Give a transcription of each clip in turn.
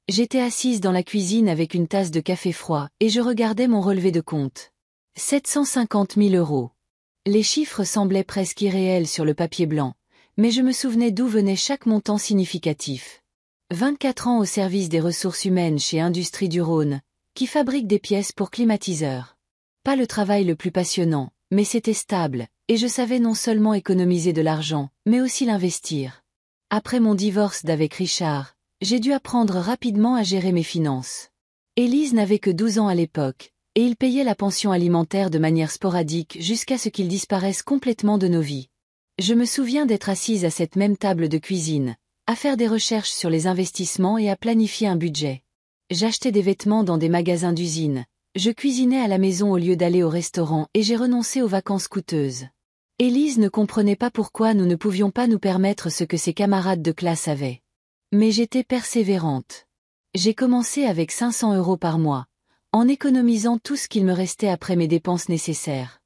J'étais assise dans la cuisine avec une tasse de café froid et je regardais mon relevé de compte. 750 000 euros. Les chiffres semblaient presque irréels sur le papier blanc, mais je me souvenais d'où venait chaque montant significatif. 24 ans au service des ressources humaines chez Industrie du Rhône, qui fabrique des pièces pour climatiseurs. Pas le travail le plus passionnant, mais c'était stable, et je savais non seulement économiser de l'argent, mais aussi l'investir. Après mon divorce d'avec Richard, j'ai dû apprendre rapidement à gérer mes finances. Élise n'avait que 12 ans à l'époque, et il payait la pension alimentaire de manière sporadique jusqu'à ce qu'il disparaisse complètement de nos vies. Je me souviens d'être assise à cette même table de cuisine, à faire des recherches sur les investissements et à planifier un budget. J'achetais des vêtements dans des magasins d'usine, je cuisinais à la maison au lieu d'aller au restaurant et j'ai renoncé aux vacances coûteuses. Élise ne comprenait pas pourquoi nous ne pouvions pas nous permettre ce que ses camarades de classe avaient. Mais j'étais persévérante. J'ai commencé avec 500 euros par mois, en économisant tout ce qu'il me restait après mes dépenses nécessaires.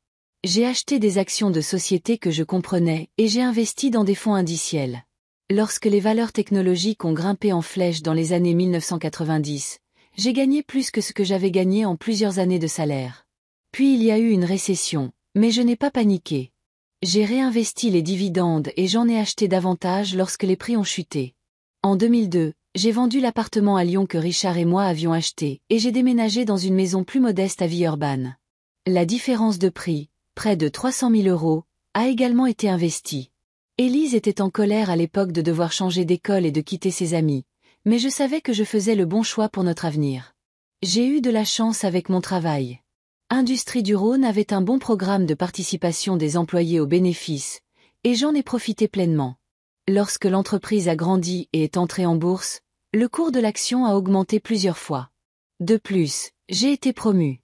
J'ai acheté des actions de sociétés que je comprenais et j'ai investi dans des fonds indiciels. Lorsque les valeurs technologiques ont grimpé en flèche dans les années 1990, j'ai gagné plus que ce que j'avais gagné en plusieurs années de salaire. Puis il y a eu une récession, mais je n'ai pas paniqué. J'ai réinvesti les dividendes et j'en ai acheté davantage lorsque les prix ont chuté. En 2002, j'ai vendu l'appartement à Lyon que Richard et moi avions acheté et j'ai déménagé dans une maison plus modeste à Villeurbanne. La différence de prix, près de 300 000 euros, a également été investie. Élise était en colère à l'époque de devoir changer d'école et de quitter ses amis, mais je savais que je faisais le bon choix pour notre avenir. J'ai eu de la chance avec mon travail. Industrie du Rhône avait un bon programme de participation des employés aux bénéfices, et j'en ai profité pleinement. Lorsque l'entreprise a grandi et est entrée en bourse, le cours de l'action a augmenté plusieurs fois. De plus, j'ai été promue.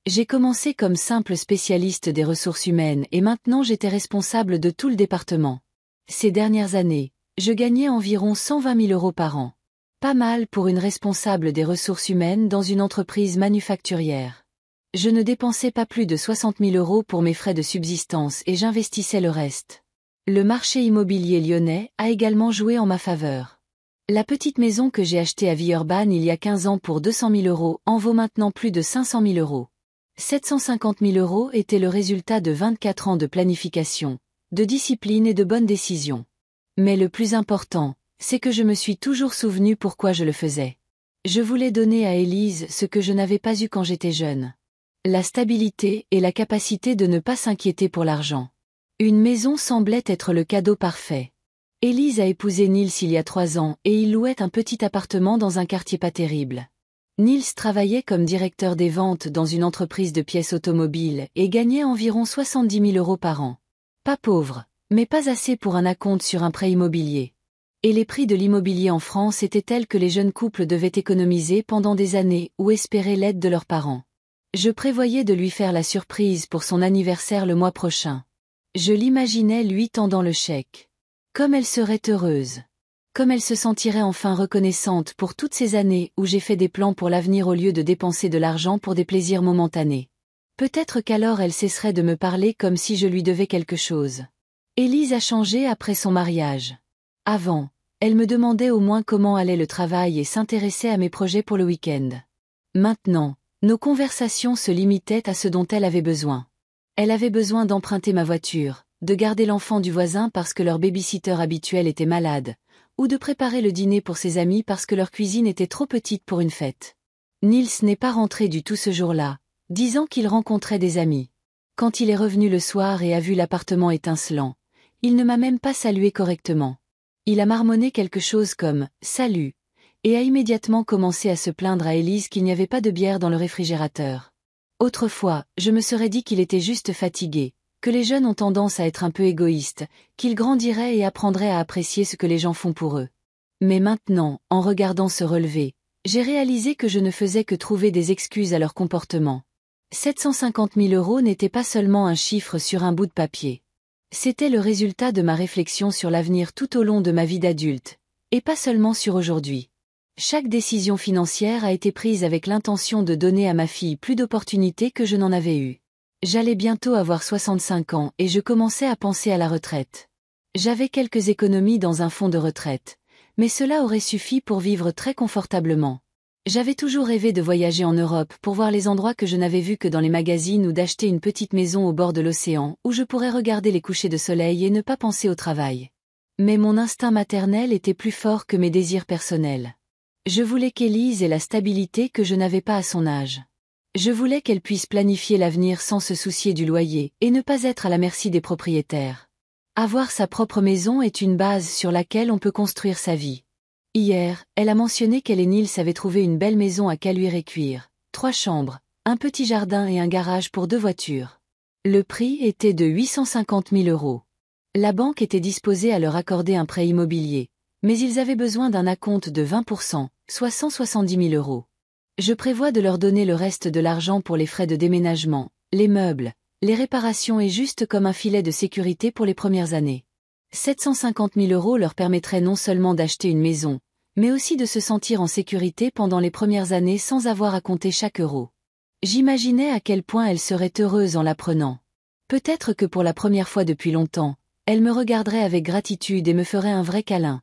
J'ai commencé comme simple spécialiste des ressources humaines et maintenant j'étais responsable de tout le département. Ces dernières années, je gagnais environ 120 000 euros par an. Pas mal pour une responsable des ressources humaines dans une entreprise manufacturière. Je ne dépensais pas plus de 60 000 euros pour mes frais de subsistance et j'investissais le reste. Le marché immobilier lyonnais a également joué en ma faveur. La petite maison que j'ai achetée à Villeurbanne il y a 15 ans pour 200 000 euros en vaut maintenant plus de 500 000 euros. 750 000 euros était le résultat de 24 ans de planification, de discipline et de bonnes décisions. Mais le plus important, c'est que je me suis toujours souvenu pourquoi je le faisais. Je voulais donner à Élise ce que je n'avais pas eu quand j'étais jeune. La stabilité et la capacité de ne pas s'inquiéter pour l'argent. Une maison semblait être le cadeau parfait. Élise a épousé Nils il y a 3 ans et il louait un petit appartement dans un quartier pas terrible. Nils travaillait comme directeur des ventes dans une entreprise de pièces automobiles et gagnait environ 70 000 euros par an. Pas pauvre, mais pas assez pour un acompte sur un prêt immobilier. Et les prix de l'immobilier en France étaient tels que les jeunes couples devaient économiser pendant des années ou espérer l'aide de leurs parents. Je prévoyais de lui faire la surprise pour son anniversaire le mois prochain. Je l'imaginais lui tendant le chèque. Comme elle serait heureuse. Comme elle se sentirait enfin reconnaissante pour toutes ces années où j'ai fait des plans pour l'avenir au lieu de dépenser de l'argent pour des plaisirs momentanés. Peut-être qu'alors elle cesserait de me parler comme si je lui devais quelque chose. Élise a changé après son mariage. Avant, elle me demandait au moins comment allait le travail et s'intéressait à mes projets pour le week-end. Maintenant, nos conversations se limitaient à ce dont elle avait besoin. Elle avait besoin d'emprunter ma voiture, de garder l'enfant du voisin parce que leur baby-sitter habituel était malade, ou de préparer le dîner pour ses amis parce que leur cuisine était trop petite pour une fête. Nils n'est pas rentré du tout ce jour-là, disant qu'il rencontrait des amis. Quand il est revenu le soir et a vu l'appartement étincelant, il ne m'a même pas salué correctement. Il a marmonné quelque chose comme « Salut » et a immédiatement commencé à se plaindre à Élise qu'il n'y avait pas de bière dans le réfrigérateur. Autrefois, je me serais dit qu'il était juste fatigué, que les jeunes ont tendance à être un peu égoïstes, qu'ils grandiraient et apprendraient à apprécier ce que les gens font pour eux. Mais maintenant, en regardant se relever, j'ai réalisé que je ne faisais que trouver des excuses à leur comportement. 750 000 euros n'était pas seulement un chiffre sur un bout de papier. C'était le résultat de ma réflexion sur l'avenir tout au long de ma vie d'adulte, et pas seulement sur aujourd'hui. Chaque décision financière a été prise avec l'intention de donner à ma fille plus d'opportunités que je n'en avais eues. J'allais bientôt avoir 65 ans et je commençais à penser à la retraite. J'avais quelques économies dans un fonds de retraite, mais cela aurait suffi pour vivre très confortablement. J'avais toujours rêvé de voyager en Europe pour voir les endroits que je n'avais vus que dans les magazines ou d'acheter une petite maison au bord de l'océan où je pourrais regarder les couchers de soleil et ne pas penser au travail. Mais mon instinct maternel était plus fort que mes désirs personnels. Je voulais qu'Élise ait la stabilité que je n'avais pas à son âge. Je voulais qu'elle puisse planifier l'avenir sans se soucier du loyer et ne pas être à la merci des propriétaires. Avoir sa propre maison est une base sur laquelle on peut construire sa vie. Hier, elle a mentionné qu'elle et Nils avaient trouvé une belle maison à Caluire-et-Cuire, 3 chambres, un petit jardin et un garage pour 2 voitures. Le prix était de 850 000 €. La banque était disposée à leur accorder un prêt immobilier, mais ils avaient besoin d'un acompte de 20%, soit 170 000 €. Je prévois de leur donner le reste de l'argent pour les frais de déménagement, les meubles, les réparations et juste comme un filet de sécurité pour les premières années. 750 000 € leur permettraient non seulement d'acheter une maison, mais aussi de se sentir en sécurité pendant les premières années sans avoir à compter chaque euro. J'imaginais à quel point elle serait heureuse en l'apprenant. Peut-être que pour la première fois depuis longtemps, elle me regarderait avec gratitude et me ferait un vrai câlin,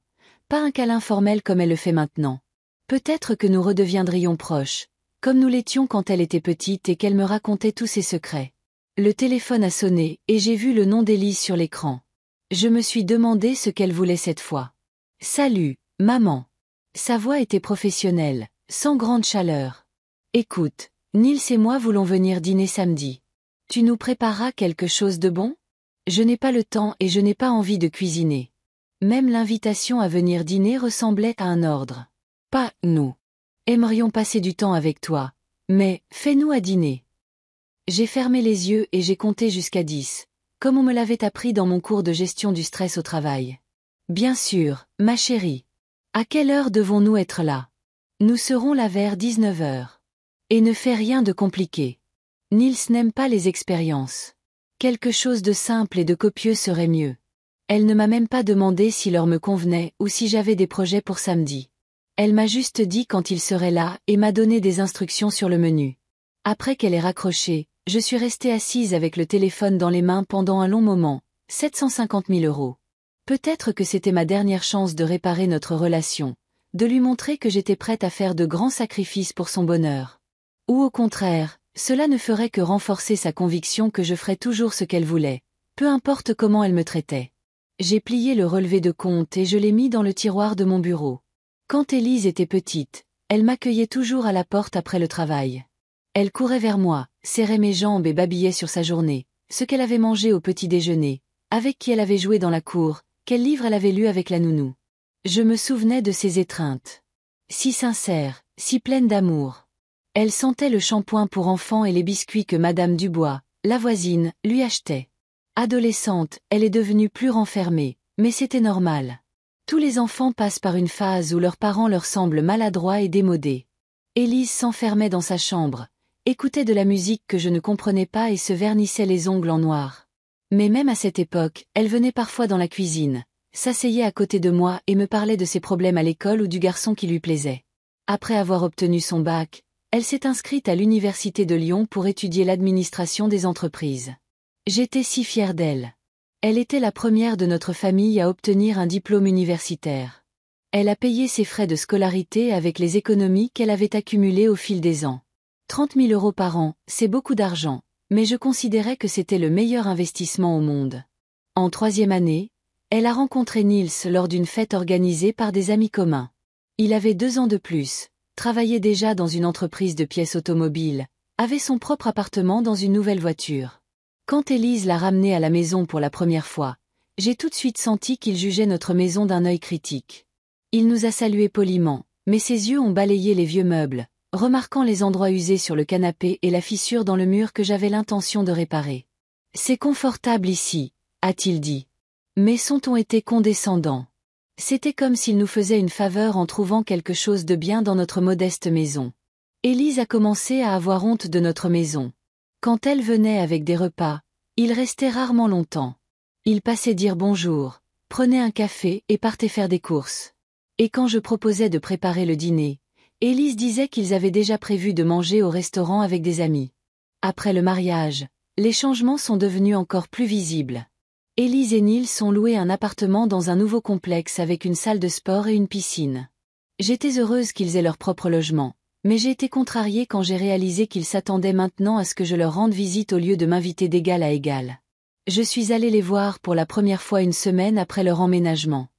pas un câlin formel comme elle le fait maintenant. Peut-être que nous redeviendrions proches, comme nous l'étions quand elle était petite et qu'elle me racontait tous ses secrets. Le téléphone a sonné et j'ai vu le nom d'Élise sur l'écran. Je me suis demandé ce qu'elle voulait cette fois. « Salut, maman. » Sa voix était professionnelle, sans grande chaleur. « Écoute, Nils et moi voulons venir dîner samedi. Tu nous prépareras quelque chose de bon ? Je n'ai pas le temps et je n'ai pas envie de cuisiner. » Même l'invitation à venir dîner ressemblait à un ordre. « Pas, nous. Aimerions passer du temps avec toi, mais fais-nous à dîner. » J'ai fermé les yeux et j'ai compté jusqu'à 10. Comme on me l'avait appris dans mon cours de gestion du stress au travail. Bien sûr, ma chérie. À quelle heure devons-nous être là? Nous serons là vers 19 h. Et ne fais rien de compliqué. Nils n'aime pas les expériences. Quelque chose de simple et de copieux serait mieux. Elle ne m'a même pas demandé si l'heure me convenait ou si j'avais des projets pour samedi. Elle m'a juste dit quand il serait là et m'a donné des instructions sur le menu. Après qu'elle ait raccroché, je suis restée assise avec le téléphone dans les mains pendant un long moment, 750 000 €. Peut-être que c'était ma dernière chance de réparer notre relation, de lui montrer que j'étais prête à faire de grands sacrifices pour son bonheur. Ou au contraire, cela ne ferait que renforcer sa conviction que je ferais toujours ce qu'elle voulait, peu importe comment elle me traitait. J'ai plié le relevé de compte et je l'ai mis dans le tiroir de mon bureau. Quand Élise était petite, elle m'accueillait toujours à la porte après le travail. Elle courait vers moi, serrait mes jambes et babillait sur sa journée, ce qu'elle avait mangé au petit déjeuner, avec qui elle avait joué dans la cour, quel livre elle avait lu avec la nounou. Je me souvenais de ses étreintes. Si sincères, si pleines d'amour. Elle sentait le shampoing pour enfants et les biscuits que Madame Dubois, la voisine, lui achetait. Adolescente, elle est devenue plus renfermée, mais c'était normal. Tous les enfants passent par une phase où leurs parents leur semblent maladroits et démodés. Élise s'enfermait dans sa chambre, écoutait de la musique que je ne comprenais pas et se vernissait les ongles en noir. Mais même à cette époque, elle venait parfois dans la cuisine, s'asseyait à côté de moi et me parlait de ses problèmes à l'école ou du garçon qui lui plaisait. Après avoir obtenu son bac, elle s'est inscrite à l'Université de Lyon pour étudier l'administration des entreprises. J'étais si fière d'elle. Elle était la première de notre famille à obtenir un diplôme universitaire. Elle a payé ses frais de scolarité avec les économies qu'elle avait accumulées au fil des ans. 30 000 € par an, c'est beaucoup d'argent, mais je considérais que c'était le meilleur investissement au monde. En 3e année, elle a rencontré Nils lors d'une fête organisée par des amis communs. Il avait 2 ans de plus, travaillait déjà dans une entreprise de pièces automobiles, avait son propre appartement dans une nouvelle voiture. Quand Élise l'a ramené à la maison pour la première fois, j'ai tout de suite senti qu'il jugeait notre maison d'un œil critique. Il nous a salués poliment, mais ses yeux ont balayé les vieux meubles, remarquant les endroits usés sur le canapé et la fissure dans le mur que j'avais l'intention de réparer. « C'est confortable ici », a-t-il dit. Mais son ton était condescendant. C'était comme s'il nous faisait une faveur en trouvant quelque chose de bien dans notre modeste maison. Élise a commencé à avoir honte de notre maison. Quand elle venait avec des repas, il restait rarement longtemps. Il passait dire bonjour, prenait un café et partait faire des courses. Et quand je proposais de préparer le dîner, Élise disait qu'ils avaient déjà prévu de manger au restaurant avec des amis. Après le mariage, les changements sont devenus encore plus visibles. Élise et Nils ont loué un appartement dans un nouveau complexe avec une salle de sport et une piscine. J'étais heureuse qu'ils aient leur propre logement, mais j'ai été contrariée quand j'ai réalisé qu'ils s'attendaient maintenant à ce que je leur rende visite au lieu de m'inviter d'égal à égal. Je suis allée les voir pour la première fois une semaine après leur emménagement.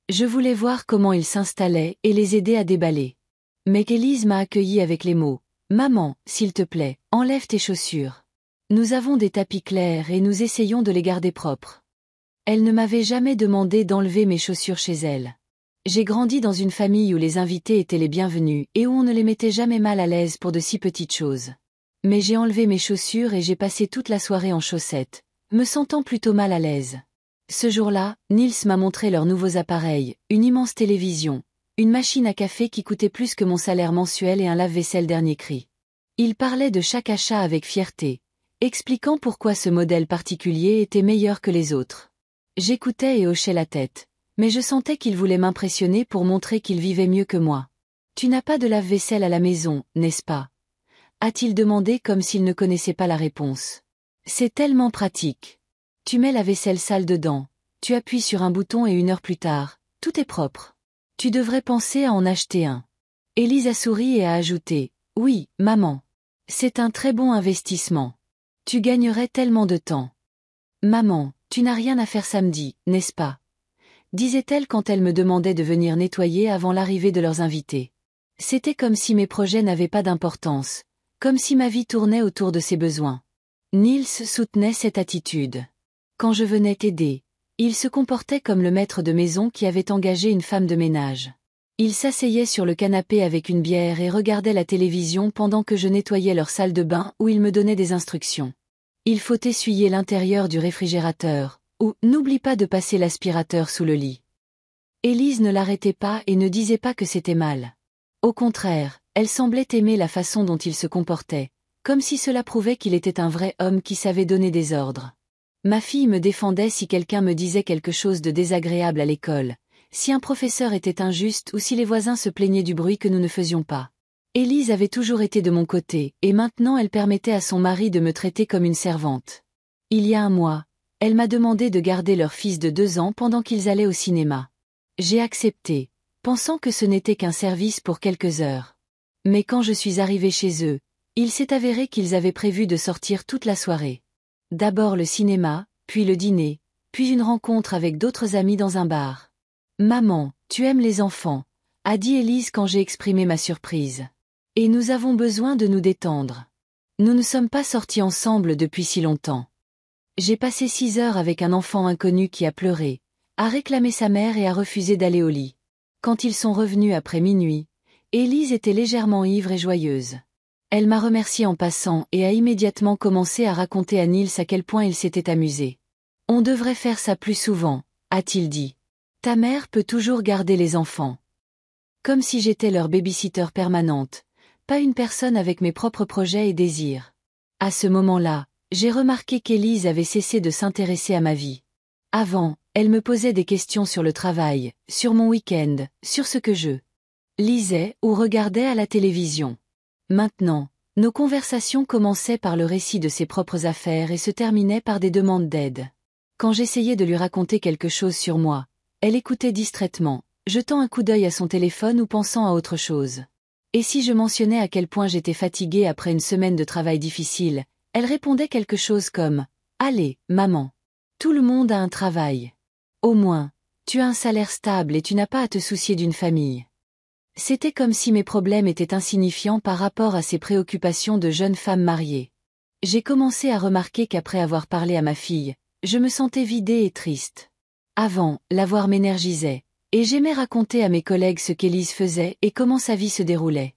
Je voulais voir comment ils s'installaient et les aider à déballer. Mais Élise m'a accueillie avec les mots « Maman, s'il te plaît, enlève tes chaussures. Nous avons des tapis clairs et nous essayons de les garder propres. » Elle ne m'avait jamais demandé d'enlever mes chaussures chez elle. J'ai grandi dans une famille où les invités étaient les bienvenus et où on ne les mettait jamais mal à l'aise pour de si petites choses. Mais j'ai enlevé mes chaussures et j'ai passé toute la soirée en chaussettes, me sentant plutôt mal à l'aise. Ce jour-là, Nils m'a montré leurs nouveaux appareils, une immense télévision, une machine à café qui coûtait plus que mon salaire mensuel et un lave-vaisselle dernier cri. Il parlait de chaque achat avec fierté, expliquant pourquoi ce modèle particulier était meilleur que les autres. J'écoutais et hochais la tête, mais je sentais qu'il voulait m'impressionner pour montrer qu'il vivait mieux que moi. « Tu n'as pas de lave-vaisselle à la maison, n'est-ce pas ?» a-t-il demandé comme s'il ne connaissait pas la réponse. « C'est tellement pratique. Tu mets la vaisselle sale dedans, tu appuies sur un bouton et 1 heure plus tard, tout est propre. Tu devrais penser à en acheter un. » Élise a souri et a ajouté « Oui, maman. C'est un très bon investissement. Tu gagnerais tellement de temps. »« Maman, tu n'as rien à faire samedi, n'est-ce pas ?» disait-elle quand elle me demandait de venir nettoyer avant l'arrivée de leurs invités. C'était comme si mes projets n'avaient pas d'importance, comme si ma vie tournait autour de ses besoins. Nils soutenait cette attitude. Quand je venais t'aider, il se comportait comme le maître de maison qui avait engagé une femme de ménage. Il s'asseyait sur le canapé avec une bière et regardait la télévision pendant que je nettoyais leur salle de bain où il me donnait des instructions. Il faut essuyer l'intérieur du réfrigérateur, ou n'oublie pas de passer l'aspirateur sous le lit. Élise ne l'arrêtait pas et ne disait pas que c'était mal. Au contraire, elle semblait aimer la façon dont il se comportait, comme si cela prouvait qu'il était un vrai homme qui savait donner des ordres. Ma fille me défendait si quelqu'un me disait quelque chose de désagréable à l'école, si un professeur était injuste ou si les voisins se plaignaient du bruit que nous ne faisions pas. Élise avait toujours été de mon côté, et maintenant elle permettait à son mari de me traiter comme une servante. Il y a un mois, elle m'a demandé de garder leur fils de 2 ans pendant qu'ils allaient au cinéma. J'ai accepté, pensant que ce n'était qu'un service pour quelques heures. Mais quand je suis arrivée chez eux, il s'est avéré qu'ils avaient prévu de sortir toute la soirée. D'abord le cinéma, puis le dîner, puis une rencontre avec d'autres amis dans un bar. « Maman, tu aimes les enfants », a dit Élise quand j'ai exprimé ma surprise. « Et nous avons besoin de nous détendre. Nous ne sommes pas sortis ensemble depuis si longtemps. » J'ai passé 6 heures avec un enfant inconnu qui a pleuré, a réclamé sa mère et a refusé d'aller au lit. Quand ils sont revenus après minuit, Élise était légèrement ivre et joyeuse. Elle m'a remercié en passant et a immédiatement commencé à raconter à Nils à quel point il s'était amusé. « On devrait faire ça plus souvent, » a-t-il dit. « Ta mère peut toujours garder les enfants. » Comme si j'étais leur babysitter permanente, pas une personne avec mes propres projets et désirs. À ce moment-là, j'ai remarqué qu'Élise avait cessé de s'intéresser à ma vie. Avant, elle me posait des questions sur le travail, sur mon week-end, sur ce que je lisais ou regardais à la télévision. Maintenant, nos conversations commençaient par le récit de ses propres affaires et se terminaient par des demandes d'aide. Quand j'essayais de lui raconter quelque chose sur moi, elle écoutait distraitement, jetant un coup d'œil à son téléphone ou pensant à autre chose. Et si je mentionnais à quel point j'étais fatiguée après une semaine de travail difficile, elle répondait quelque chose comme « Allez, maman. Tout le monde a un travail. Au moins, tu as un salaire stable et tu n'as pas à te soucier d'une famille. » C'était comme si mes problèmes étaient insignifiants par rapport à ses préoccupations de jeune femme mariée. J'ai commencé à remarquer qu'après avoir parlé à ma fille, je me sentais vidée et triste. Avant, la voir m'énergisait, et j'aimais raconter à mes collègues ce qu'Élise faisait et comment sa vie se déroulait.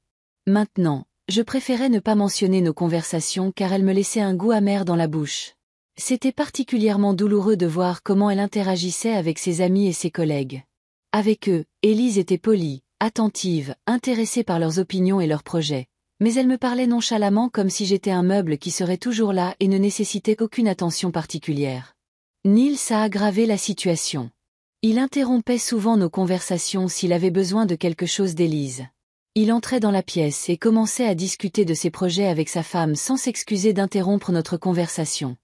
Maintenant, je préférais ne pas mentionner nos conversations car elles me laissaient un goût amer dans la bouche. C'était particulièrement douloureux de voir comment elle interagissait avec ses amis et ses collègues. Avec eux, Élise était polie, attentive, intéressée par leurs opinions et leurs projets, mais elle me parlait nonchalamment comme si j'étais un meuble qui serait toujours là et ne nécessitait qu'aucune attention particulière. Nils a aggravé la situation. Il interrompait souvent nos conversations s'il avait besoin de quelque chose d'Élise. Il entrait dans la pièce et commençait à discuter de ses projets avec sa femme sans s'excuser d'interrompre notre conversation.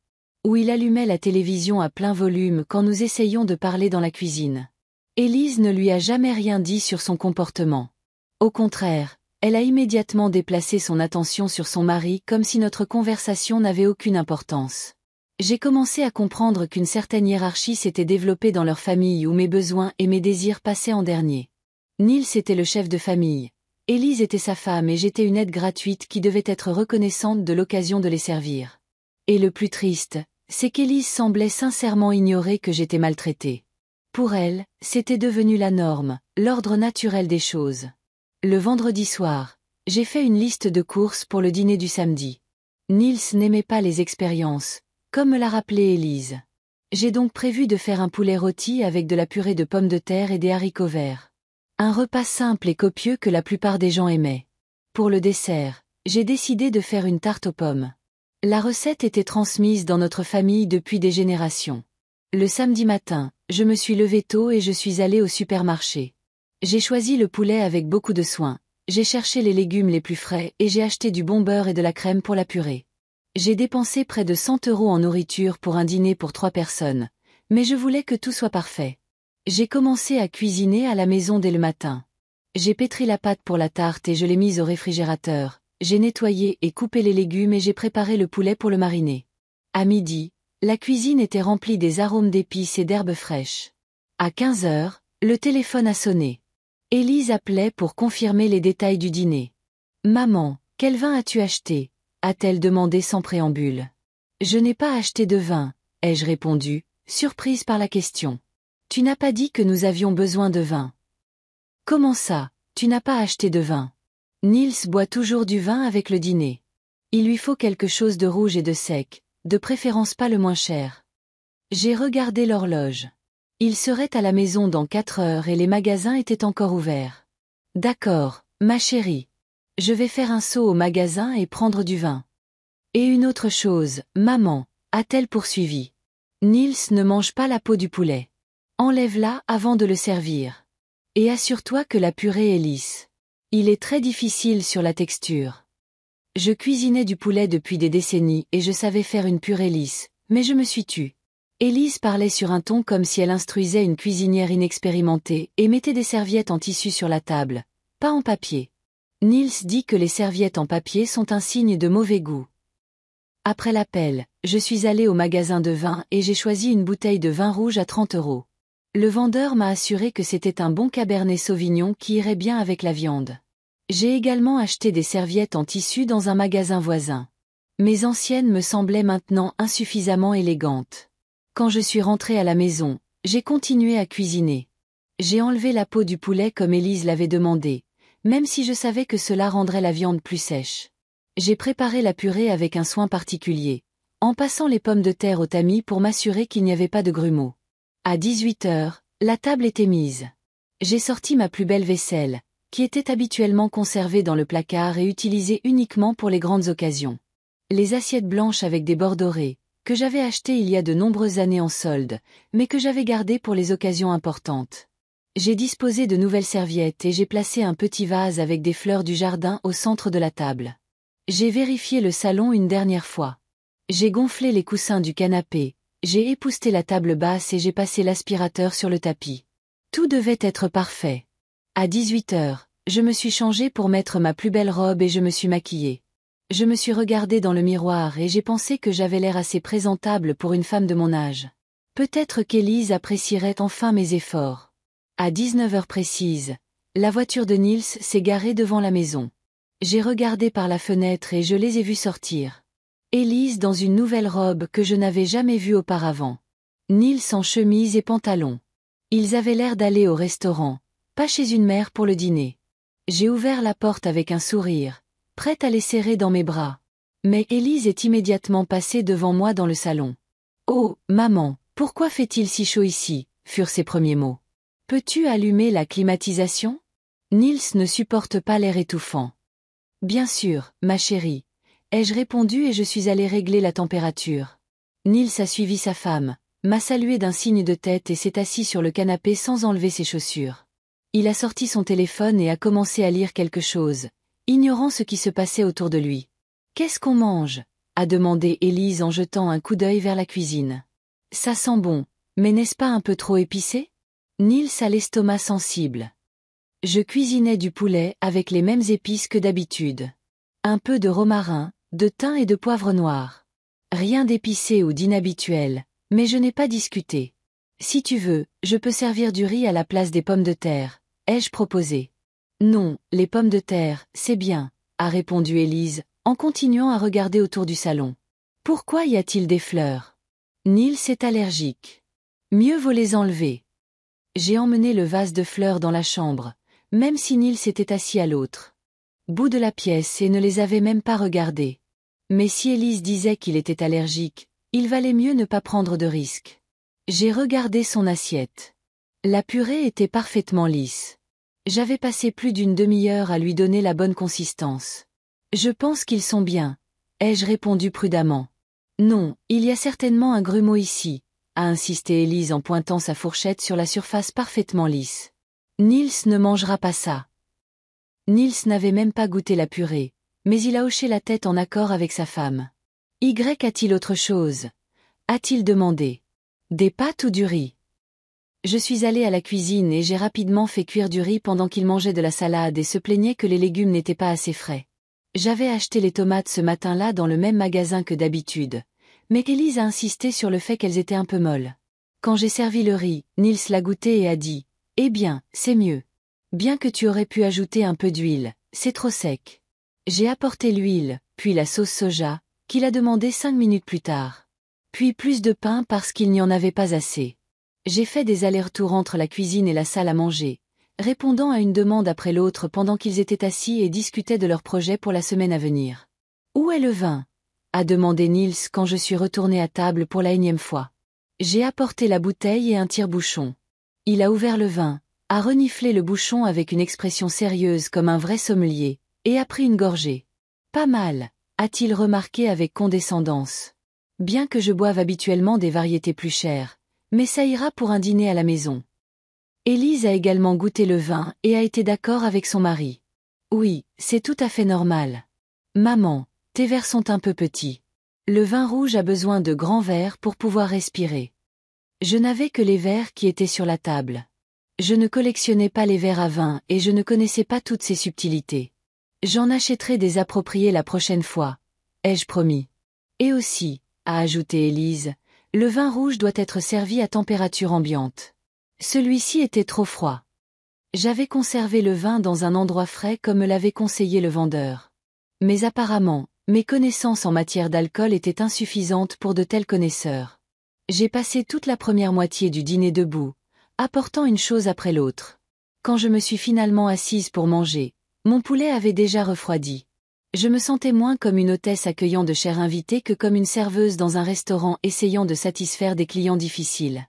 où il allumait la télévision à plein volume quand nous essayions de parler dans la cuisine. Élise ne lui a jamais rien dit sur son comportement. Au contraire, elle a immédiatement déplacé son attention sur son mari comme si notre conversation n'avait aucune importance. J'ai commencé à comprendre qu'une certaine hiérarchie s'était développée dans leur famille où mes besoins et mes désirs passaient en dernier. Nils était le chef de famille. Élise était sa femme et j'étais une aide gratuite qui devait être reconnaissante de l'occasion de les servir. Et le plus triste, c'est qu'Élise semblait sincèrement ignorer que j'étais maltraitée. Pour elle, c'était devenu la norme, l'ordre naturel des choses. Le vendredi soir, j'ai fait une liste de courses pour le dîner du samedi. Nils n'aimait pas les expériences, comme me l'a rappelé Élise. J'ai donc prévu de faire un poulet rôti avec de la purée de pommes de terre et des haricots verts. Un repas simple et copieux que la plupart des gens aimaient. Pour le dessert, j'ai décidé de faire une tarte aux pommes. La recette était transmise dans notre famille depuis des générations. Le samedi matin, je me suis levée tôt et je suis allée au supermarché. J'ai choisi le poulet avec beaucoup de soin, j'ai cherché les légumes les plus frais et j'ai acheté du bon beurre et de la crème pour la purée. J'ai dépensé près de 100 € en nourriture pour un dîner pour 3 personnes, mais je voulais que tout soit parfait. J'ai commencé à cuisiner à la maison dès le matin. J'ai pétri la pâte pour la tarte et je l'ai mise au réfrigérateur, j'ai nettoyé et coupé les légumes et j'ai préparé le poulet pour le mariner. À midi, la cuisine était remplie des arômes d'épices et d'herbes fraîches. À 15 h, le téléphone a sonné. Élise appelait pour confirmer les détails du dîner. « Maman, quel vin as-tu acheté ?» a-t-elle demandé sans préambule. « Je n'ai pas acheté de vin, » ai-je répondu, surprise par la question. « Tu n'as pas dit que nous avions besoin de vin. »« Comment ça, tu n'as pas acheté de vin ?» Nils boit toujours du vin avec le dîner. Il lui faut quelque chose de rouge et de sec, de préférence pas le moins cher. J'ai regardé l'horloge. Il serait à la maison dans 4 heures et les magasins étaient encore ouverts. « D'accord, ma chérie. Je vais faire un saut au magasin et prendre du vin. »« Et une autre chose, maman, » a-t-elle poursuivi. « Nils ne mange pas la peau du poulet. Enlève-la avant de le servir. Et assure-toi que la purée est lisse. Il est très difficile sur la texture. » Je cuisinais du poulet depuis des décennies et je savais faire une purée lisse, mais je me suis tue. Élise parlait sur un ton comme si elle instruisait une cuisinière inexpérimentée et mettait des serviettes en tissu sur la table, pas en papier. Nils dit que les serviettes en papier sont un signe de mauvais goût. Après l'appel, je suis allée au magasin de vin et j'ai choisi une bouteille de vin rouge à 30 €. Le vendeur m'a assuré que c'était un bon Cabernet Sauvignon qui irait bien avec la viande. J'ai également acheté des serviettes en tissu dans un magasin voisin. Mes anciennes me semblaient maintenant insuffisamment élégantes. Quand je suis rentrée à la maison, j'ai continué à cuisiner. J'ai enlevé la peau du poulet comme Élise l'avait demandé, même si je savais que cela rendrait la viande plus sèche. J'ai préparé la purée avec un soin particulier, en passant les pommes de terre au tamis pour m'assurer qu'il n'y avait pas de grumeaux. À 18 h, la table était mise. J'ai sorti ma plus belle vaisselle, qui était habituellement conservée dans le placard et utilisée uniquement pour les grandes occasions. Les assiettes blanches avec des bords dorés, que j'avais achetées il y a de nombreuses années en solde, mais que j'avais gardées pour les occasions importantes. J'ai disposé de nouvelles serviettes et j'ai placé un petit vase avec des fleurs du jardin au centre de la table. J'ai vérifié le salon une dernière fois. J'ai gonflé les coussins du canapé, j'ai épousseté la table basse et j'ai passé l'aspirateur sur le tapis. Tout devait être parfait. À 18 h, je me suis changée pour mettre ma plus belle robe et je me suis maquillée. Je me suis regardée dans le miroir et j'ai pensé que j'avais l'air assez présentable pour une femme de mon âge. Peut-être qu'Élise apprécierait enfin mes efforts. À 19 h précises, la voiture de Nils s'est garée devant la maison. J'ai regardé par la fenêtre et je les ai vus sortir. Élise dans une nouvelle robe que je n'avais jamais vue auparavant. Nils en chemise et pantalon. Ils avaient l'air d'aller au restaurant, pas chez une mère pour le dîner. J'ai ouvert la porte avec un sourire, prête à les serrer dans mes bras. Mais Élise est immédiatement passée devant moi dans le salon. « Oh, maman, pourquoi fait-il si chaud ici ?» furent ses premiers mots. « Peux-tu allumer la climatisation ?» Nils ne supporte pas l'air étouffant. « Bien sûr, ma chérie. » ai-je répondu et je suis allée régler la température. Nils a suivi sa femme, m'a salué d'un signe de tête et s'est assis sur le canapé sans enlever ses chaussures. Il a sorti son téléphone et a commencé à lire quelque chose, ignorant ce qui se passait autour de lui. « Qu'est-ce qu'on mange ?» a demandé Élise en jetant un coup d'œil vers la cuisine. Ça sent bon, mais n'est-ce pas un peu trop épicé? Nils a l'estomac sensible. Je cuisinais du poulet avec les mêmes épices que d'habitude. Un peu de romarin, de thym et de poivre noir. Rien d'épicé ou d'inhabituel, mais je n'ai pas discuté. Si tu veux, je peux servir du riz à la place des pommes de terre, ai-je proposé. Non, les pommes de terre, c'est bien, a répondu Élise, en continuant à regarder autour du salon. Pourquoi y a-t-il des fleurs? Nils est allergique. Mieux vaut les enlever. J'ai emmené le vase de fleurs dans la chambre, même si Nils était assis à l'autre bout de la pièce et ne les avait même pas regardés. Mais si Élise disait qu'il était allergique, il valait mieux ne pas prendre de risques. J'ai regardé son assiette. La purée était parfaitement lisse. J'avais passé plus d'une demi-heure à lui donner la bonne consistance. Je pense qu'ils sont bien, ai-je répondu prudemment. Non, il y a certainement un grumeau ici, a insisté Élise en pointant sa fourchette sur la surface parfaitement lisse. Nils ne mangera pas ça. Nils n'avait même pas goûté la purée, mais il a hoché la tête en accord avec sa femme. Y a-t-il autre chose? A-t-il demandé. Des pâtes ou du riz? Je suis allée à la cuisine et j'ai rapidement fait cuire du riz pendant qu'il mangeait de la salade et se plaignait que les légumes n'étaient pas assez frais. J'avais acheté les tomates ce matin-là dans le même magasin que d'habitude, mais Élise a insisté sur le fait qu'elles étaient un peu molles. Quand j'ai servi le riz, Nils l'a goûté et a dit « Eh bien, c'est mieux. Bien que tu aurais pu ajouter un peu d'huile, c'est trop sec. » J'ai apporté l'huile, puis la sauce soja, qu'il a demandé 5 minutes plus tard. Puis plus de pain parce qu'il n'y en avait pas assez. J'ai fait des allers-retours entre la cuisine et la salle à manger, répondant à une demande après l'autre pendant qu'ils étaient assis et discutaient de leurs projets pour la semaine à venir. « Où est le vin ?» a demandé Nils quand je suis retournée à table pour la 1e fois. J'ai apporté la bouteille et un tire-bouchon. Il a ouvert le vin, a reniflé le bouchon avec une expression sérieuse comme un vrai sommelier, et a pris une gorgée. Pas mal, a-t-il remarqué avec condescendance. Bien que je boive habituellement des variétés plus chères, mais ça ira pour un dîner à la maison. Élise a également goûté le vin et a été d'accord avec son mari. Oui, c'est tout à fait normal. Maman, tes verres sont un peu petits. Le vin rouge a besoin de grands verres pour pouvoir respirer. Je n'avais que les verres qui étaient sur la table. Je ne collectionnais pas les verres à vin et je ne connaissais pas toutes ces subtilités. J'en achèterai des appropriés la prochaine fois, ai-je promis. Et aussi, a ajouté Élise, le vin rouge doit être servi à température ambiante. Celui-ci était trop froid. J'avais conservé le vin dans un endroit frais comme me l'avait conseillé le vendeur. Mais apparemment, mes connaissances en matière d'alcool étaient insuffisantes pour de tels connaisseurs. J'ai passé toute la première moitié du dîner debout, apportant une chose après l'autre. Quand je me suis finalement assise pour manger, mon poulet avait déjà refroidi. Je me sentais moins comme une hôtesse accueillant de chers invités que comme une serveuse dans un restaurant essayant de satisfaire des clients difficiles.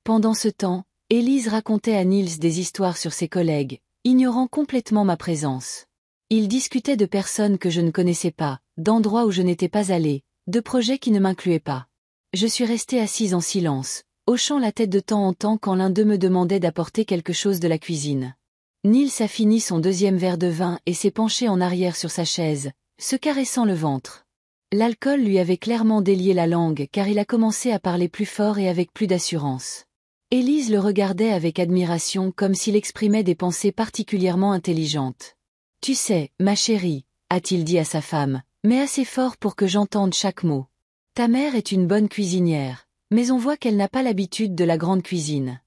Pendant ce temps, Élise racontait à Nils des histoires sur ses collègues, ignorant complètement ma présence. Ils discutaient de personnes que je ne connaissais pas, d'endroits où je n'étais pas allée, de projets qui ne m'incluaient pas. Je suis restée assise en silence, hochant la tête de temps en temps quand l'un d'eux me demandait d'apporter quelque chose de la cuisine. Nils a fini son 2e verre de vin et s'est penché en arrière sur sa chaise, se caressant le ventre. L'alcool lui avait clairement délié la langue car il a commencé à parler plus fort et avec plus d'assurance. Élise le regardait avec admiration comme s'il exprimait des pensées particulièrement intelligentes. « Tu sais, ma chérie, a-t-il dit à sa femme, mais assez fort pour que j'entende chaque mot. Ta mère est une bonne cuisinière, mais on voit qu'elle n'a pas l'habitude de la grande cuisine. »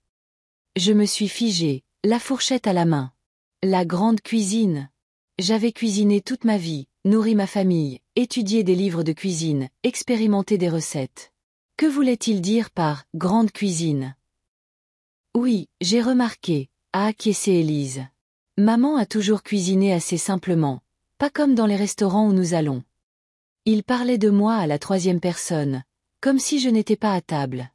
Je me suis figée, la fourchette à la main. La grande cuisine. J'avais cuisiné toute ma vie, nourri ma famille, étudié des livres de cuisine, expérimenté des recettes. Que voulait-il dire par « grande cuisine » ? Oui, j'ai remarqué, a acquiescé Élise. Maman a toujours cuisiné assez simplement, pas comme dans les restaurants où nous allons. Il parlait de moi à la 3e personne, comme si je n'étais pas à table.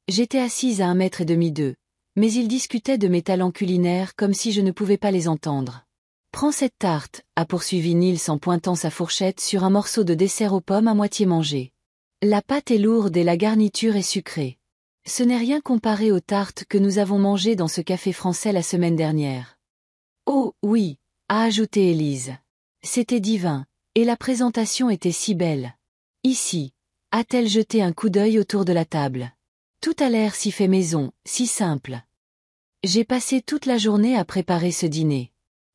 J'étais assise à 1,5 mètre d'eux, mais il discutait de mes talents culinaires comme si je ne pouvais pas les entendre. « Prends cette tarte, a poursuivi Nils en pointant sa fourchette sur un morceau de dessert aux pommes à moitié mangé. La pâte est lourde et la garniture est sucrée. Ce n'est rien comparé aux tartes que nous avons mangées dans ce café français la semaine dernière. »« Oh, oui, » a ajouté Élise. « C'était divin, et la présentation était si belle. Ici. A-t-elle jeté un coup d'œil autour de la table. Tout a l'air si fait maison, si simple. J'ai passé toute la journée à préparer ce dîner.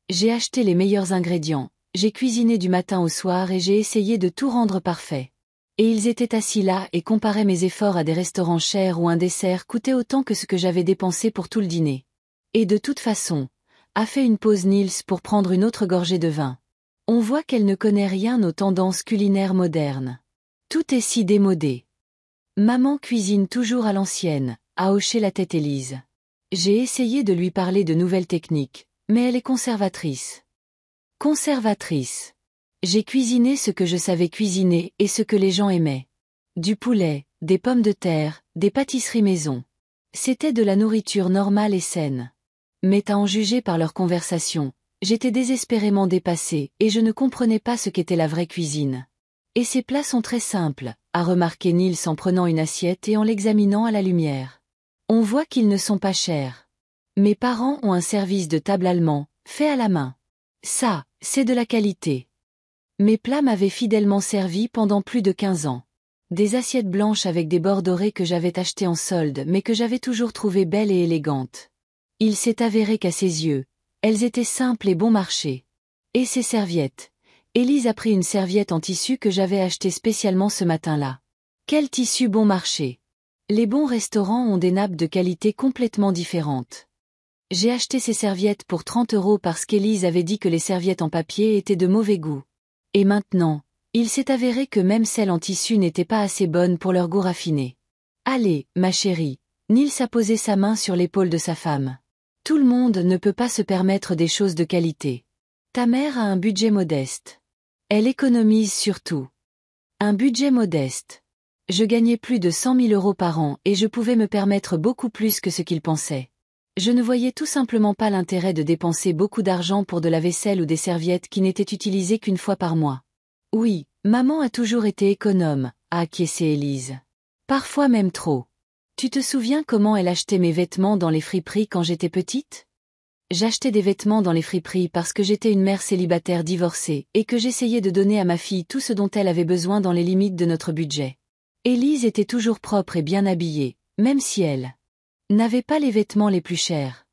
J'ai acheté les meilleurs ingrédients, j'ai cuisiné du matin au soir et j'ai essayé de tout rendre parfait. Et ils étaient assis là et comparaient mes efforts à des restaurants chers où un dessert coûtait autant que ce que j'avais dépensé pour tout le dîner. Et de toute façon, a fait une pause Niels pour prendre une autre gorgée de vin. On voit qu'elle ne connaît rien aux tendances culinaires modernes. Tout est si démodé. Maman cuisine toujours à l'ancienne, a hoché la tête Élise. J'ai essayé de lui parler de nouvelles techniques, mais elle est conservatrice. Conservatrice. J'ai cuisiné ce que je savais cuisiner et ce que les gens aimaient. Du poulet, des pommes de terre, des pâtisseries maison. C'était de la nourriture normale et saine. Mais à en juger par leur conversation, j'étais désespérément dépassée et je ne comprenais pas ce qu'était la vraie cuisine. Et ces plats sont très simples, a remarqué Niels en prenant une assiette et en l'examinant à la lumière. On voit qu'ils ne sont pas chers. Mes parents ont un service de table allemand, fait à la main. Ça, c'est de la qualité. Mes plats m'avaient fidèlement servi pendant plus de 15 ans. Des assiettes blanches avec des bords dorés que j'avais achetées en solde mais que j'avais toujours trouvées belles et élégantes. Il s'est avéré qu'à ses yeux, elles étaient simples et bon marché. Et ces serviettes. Élise a pris une serviette en tissu que j'avais achetée spécialement ce matin-là. Quel tissu bon marché! Les bons restaurants ont des nappes de qualité complètement différentes. J'ai acheté ces serviettes pour 30 € parce qu'Élise avait dit que les serviettes en papier étaient de mauvais goût. Et maintenant, il s'est avéré que même celles en tissu n'étaient pas assez bonnes pour leur goût raffiné. Allez, ma chérie, Niels a posé sa main sur l'épaule de sa femme. Tout le monde ne peut pas se permettre des choses de qualité. Ta mère a un budget modeste. Elle économise surtout. Un budget modeste. Je gagnais plus de 100 000 € par an et je pouvais me permettre beaucoup plus que ce qu'il pensait. Je ne voyais tout simplement pas l'intérêt de dépenser beaucoup d'argent pour de la vaisselle ou des serviettes qui n'étaient utilisées qu'une fois par mois. Oui, maman a toujours été économe, a acquiescé Élise. Parfois même trop. Tu te souviens comment elle achetait mes vêtements dans les friperies quand j'étais petite? J'achetais des vêtements dans les friperies parce que j'étais une mère célibataire divorcée et que j'essayais de donner à ma fille tout ce dont elle avait besoin dans les limites de notre budget. Élise était toujours propre et bien habillée, même si elle n'avait pas les vêtements les plus chers.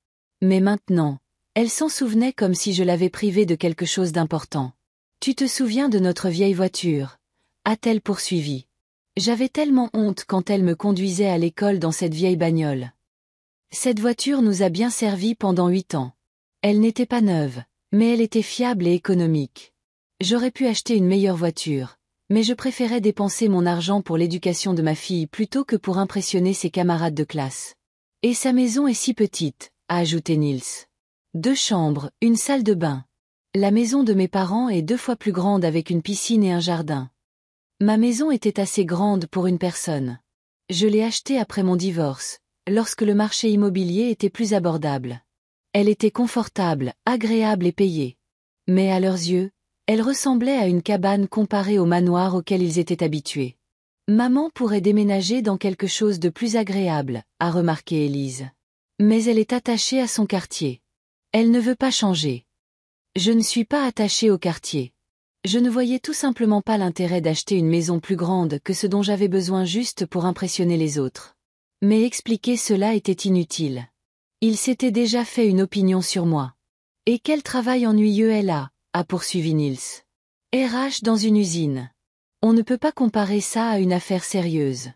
Mais maintenant, elle s'en souvenait comme si je l'avais privée de quelque chose d'important. Tu te souviens de notre vieille voiture? A-t-elle poursuivi. J'avais tellement honte quand elle me conduisait à l'école dans cette vieille bagnole. Cette voiture nous a bien servi pendant 8 ans. Elle n'était pas neuve, mais elle était fiable et économique. J'aurais pu acheter une meilleure voiture, mais je préférais dépenser mon argent pour l'éducation de ma fille plutôt que pour impressionner ses camarades de classe. Et sa maison est si petite, a ajouté Niels. 2 chambres, une salle de bain. La maison de mes parents est 2 fois plus grande avec une piscine et un jardin. Ma maison était assez grande pour une personne. Je l'ai achetée après mon divorce, lorsque le marché immobilier était plus abordable. Elle était confortable, agréable et payée. Mais à leurs yeux, elle ressemblait à une cabane comparée au manoir auquel ils étaient habitués. Maman pourrait déménager dans quelque chose de plus agréable, a remarqué Élise. Mais elle est attachée à son quartier. Elle ne veut pas changer. Je ne suis pas attachée au quartier. Je ne voyais tout simplement pas l'intérêt d'acheter une maison plus grande que ce dont j'avais besoin juste pour impressionner les autres. Mais expliquer cela était inutile. Il s'était déjà fait une opinion sur moi. Et quel travail ennuyeux elle a poursuivi Niels. RH dans une usine. On ne peut pas comparer ça à une affaire sérieuse.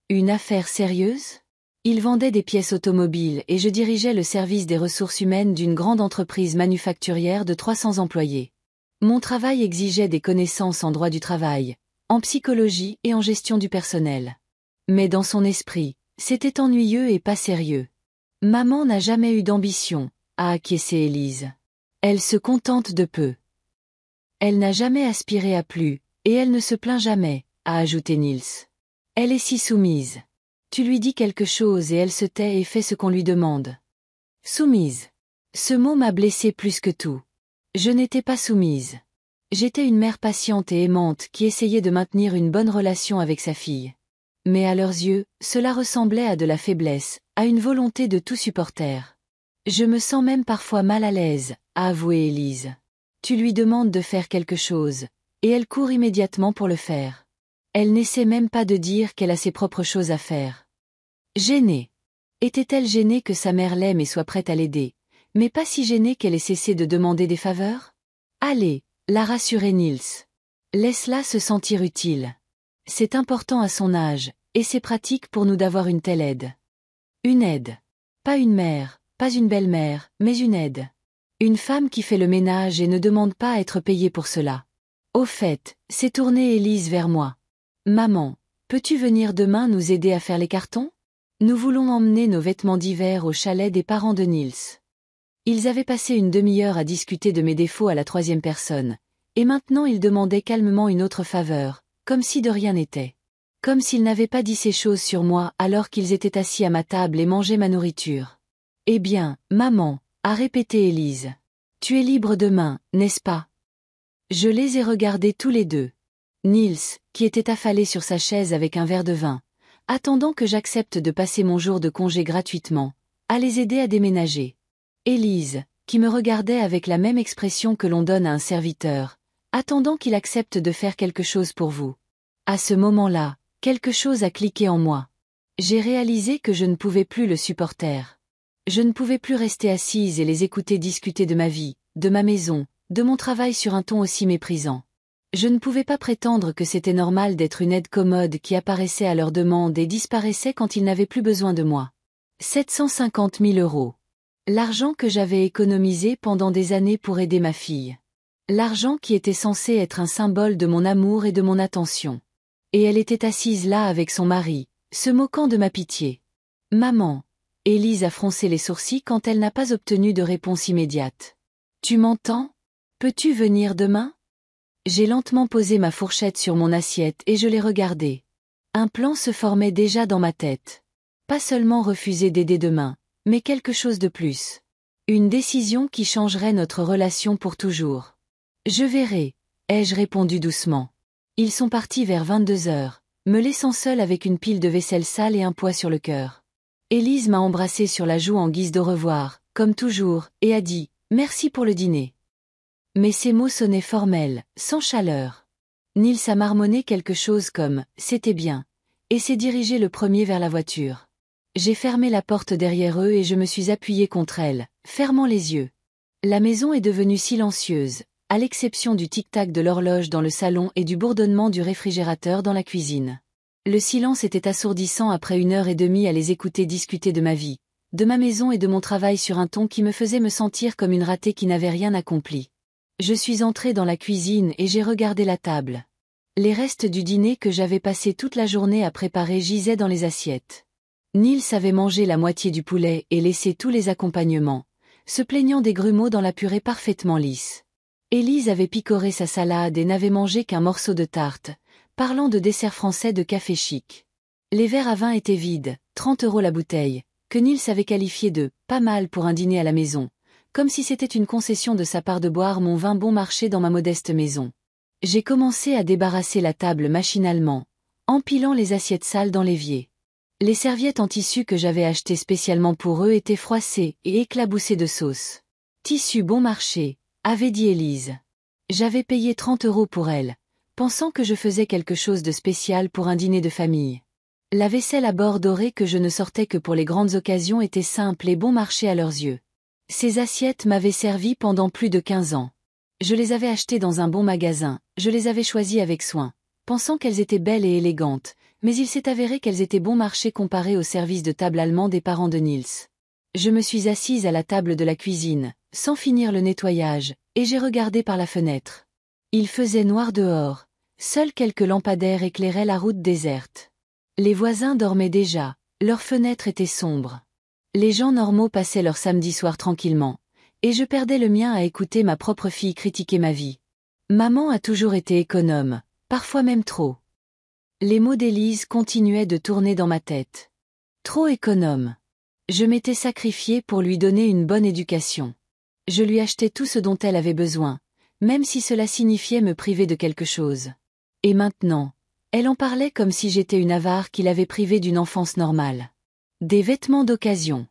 Une affaire sérieuse? Il vendait des pièces automobiles et je dirigeais le service des ressources humaines d'une grande entreprise manufacturière de 300 employés. Mon travail exigeait des connaissances en droit du travail, en psychologie et en gestion du personnel. Mais dans son esprit, c'était ennuyeux et pas sérieux. Maman n'a jamais eu d'ambition, a acquiescé Élise. Elle se contente de peu. Elle n'a jamais aspiré à plus, et elle ne se plaint jamais, a ajouté Niels. Elle est si soumise. Tu lui dis quelque chose et elle se tait et fait ce qu'on lui demande. Soumise. Ce mot m'a blessée plus que tout. Je n'étais pas soumise. J'étais une mère patiente et aimante qui essayait de maintenir une bonne relation avec sa fille. Mais à leurs yeux, cela ressemblait à de la faiblesse, à une volonté de tout supporter. Je me sens même parfois mal à l'aise, a avoué Élise. Tu lui demandes de faire quelque chose, et elle court immédiatement pour le faire. Elle n'essaie même pas de dire qu'elle a ses propres choses à faire. Gênée. Était-elle gênée que sa mère l'aime et soit prête à l'aider, mais pas si gênée qu'elle ait cessé de demander des faveurs? Allez, la rassurait Niels. Laisse-la se sentir utile. C'est important à son âge, et c'est pratique pour nous d'avoir une telle aide. Une aide. Pas une mère, pas une belle-mère, mais une aide. Une femme qui fait le ménage et ne demande pas à être payée pour cela. Au fait, s'est tournée Élise vers moi. Maman, peux-tu venir demain nous aider à faire les cartons? Nous voulons emmener nos vêtements d'hiver au chalet des parents de Niels. Ils avaient passé une demi-heure à discuter de mes défauts à la troisième personne, et maintenant ils demandaient calmement une autre faveur, comme si de rien n'était. Comme s'ils n'avaient pas dit ces choses sur moi alors qu'ils étaient assis à ma table et mangeaient ma nourriture. Eh bien, maman, a répété Élise. Tu es libre demain, n'est-ce pas? Je les ai regardés tous les deux. Niels, qui était affalé sur sa chaise avec un verre de vin, attendant que j'accepte de passer mon jour de congé gratuitement, à les aider à déménager. Élise, qui me regardait avec la même expression que l'on donne à un serviteur, attendant qu'il accepte de faire quelque chose pour vous. À ce moment-là, quelque chose a cliqué en moi. J'ai réalisé que je ne pouvais plus le supporter. Je ne pouvais plus rester assise et les écouter discuter de ma vie, de ma maison, de mon travail sur un ton aussi méprisant. Je ne pouvais pas prétendre que c'était normal d'être une aide commode qui apparaissait à leur demande et disparaissait quand ils n'avaient plus besoin de moi. 750 000 €. L'argent que j'avais économisé pendant des années pour aider ma fille. L'argent qui était censé être un symbole de mon amour et de mon attention. Et elle était assise là avec son mari, se moquant de ma pitié. Maman. Élise a froncé les sourcils quand elle n'a pas obtenu de réponse immédiate. Tu m'entends? Peux-tu venir demain? J'ai lentement posé ma fourchette sur mon assiette et je l'ai regardée. Un plan se formait déjà dans ma tête. Pas seulement refuser d'aider demain, mais quelque chose de plus. Une décision qui changerait notre relation pour toujours. Je verrai, ai-je répondu doucement. Ils sont partis vers 22 heures, me laissant seule avec une pile de vaisselle sale et un poids sur le cœur. Élise m'a embrassée sur la joue en guise d'au revoir, comme toujours, et a dit « Merci pour le dîner ». Mais ces mots sonnaient formels, sans chaleur. Niels a marmonné quelque chose comme « C'était bien », et s'est dirigé le premier vers la voiture. J'ai fermé la porte derrière eux et je me suis appuyée contre elle, fermant les yeux. La maison est devenue silencieuse, à l'exception du tic-tac de l'horloge dans le salon et du bourdonnement du réfrigérateur dans la cuisine. Le silence était assourdissant après 1 heure et demie à les écouter discuter de ma vie, de ma maison et de mon travail sur un ton qui me faisait me sentir comme une ratée qui n'avait rien accompli. Je suis entrée dans la cuisine et j'ai regardé la table. Les restes du dîner que j'avais passé toute la journée à préparer gisaient dans les assiettes. Niels avait mangé la moitié du poulet et laissé tous les accompagnements, se plaignant des grumeaux dans la purée parfaitement lisse. Élise avait picoré sa salade et n'avait mangé qu'un morceau de tarte, parlant de dessert français de café chic. Les verres à vin étaient vides, 30 € la bouteille, que Niels avait qualifié de « pas mal pour un dîner à la maison », comme si c'était une concession de sa part de boire mon vin bon marché dans ma modeste maison. J'ai commencé à débarrasser la table machinalement, empilant les assiettes sales dans l'évier. Les serviettes en tissu que j'avais achetées spécialement pour eux étaient froissées et éclaboussées de sauce. Tissu bon marché, avait dit Élise. J'avais payé 30 € pour elles, pensant que je faisais quelque chose de spécial pour un dîner de famille. La vaisselle à bord dorée que je ne sortais que pour les grandes occasions était simple et bon marché à leurs yeux. Ces assiettes m'avaient servi pendant plus de 15 ans. Je les avais achetées dans un bon magasin, je les avais choisies avec soin, pensant qu'elles étaient belles et élégantes, mais il s'est avéré qu'elles étaient bon marché comparées au service de table allemand des parents de Niels. Je me suis assise à la table de la cuisine, sans finir le nettoyage, et j'ai regardé par la fenêtre. Il faisait noir dehors, seuls quelques lampadaires éclairaient la route déserte. Les voisins dormaient déjà, leurs fenêtres étaient sombres. Les gens normaux passaient leur samedi soir tranquillement, et je perdais le mien à écouter ma propre fille critiquer ma vie. Maman a toujours été économe, parfois même trop. Les mots d'Élise continuaient de tourner dans ma tête. Trop économe. Je m'étais sacrifiée pour lui donner une bonne éducation. Je lui achetais tout ce dont elle avait besoin, même si cela signifiait me priver de quelque chose. Et maintenant, elle en parlait comme si j'étais une avare qui l'avait privée d'une enfance normale. Des vêtements d'occasion.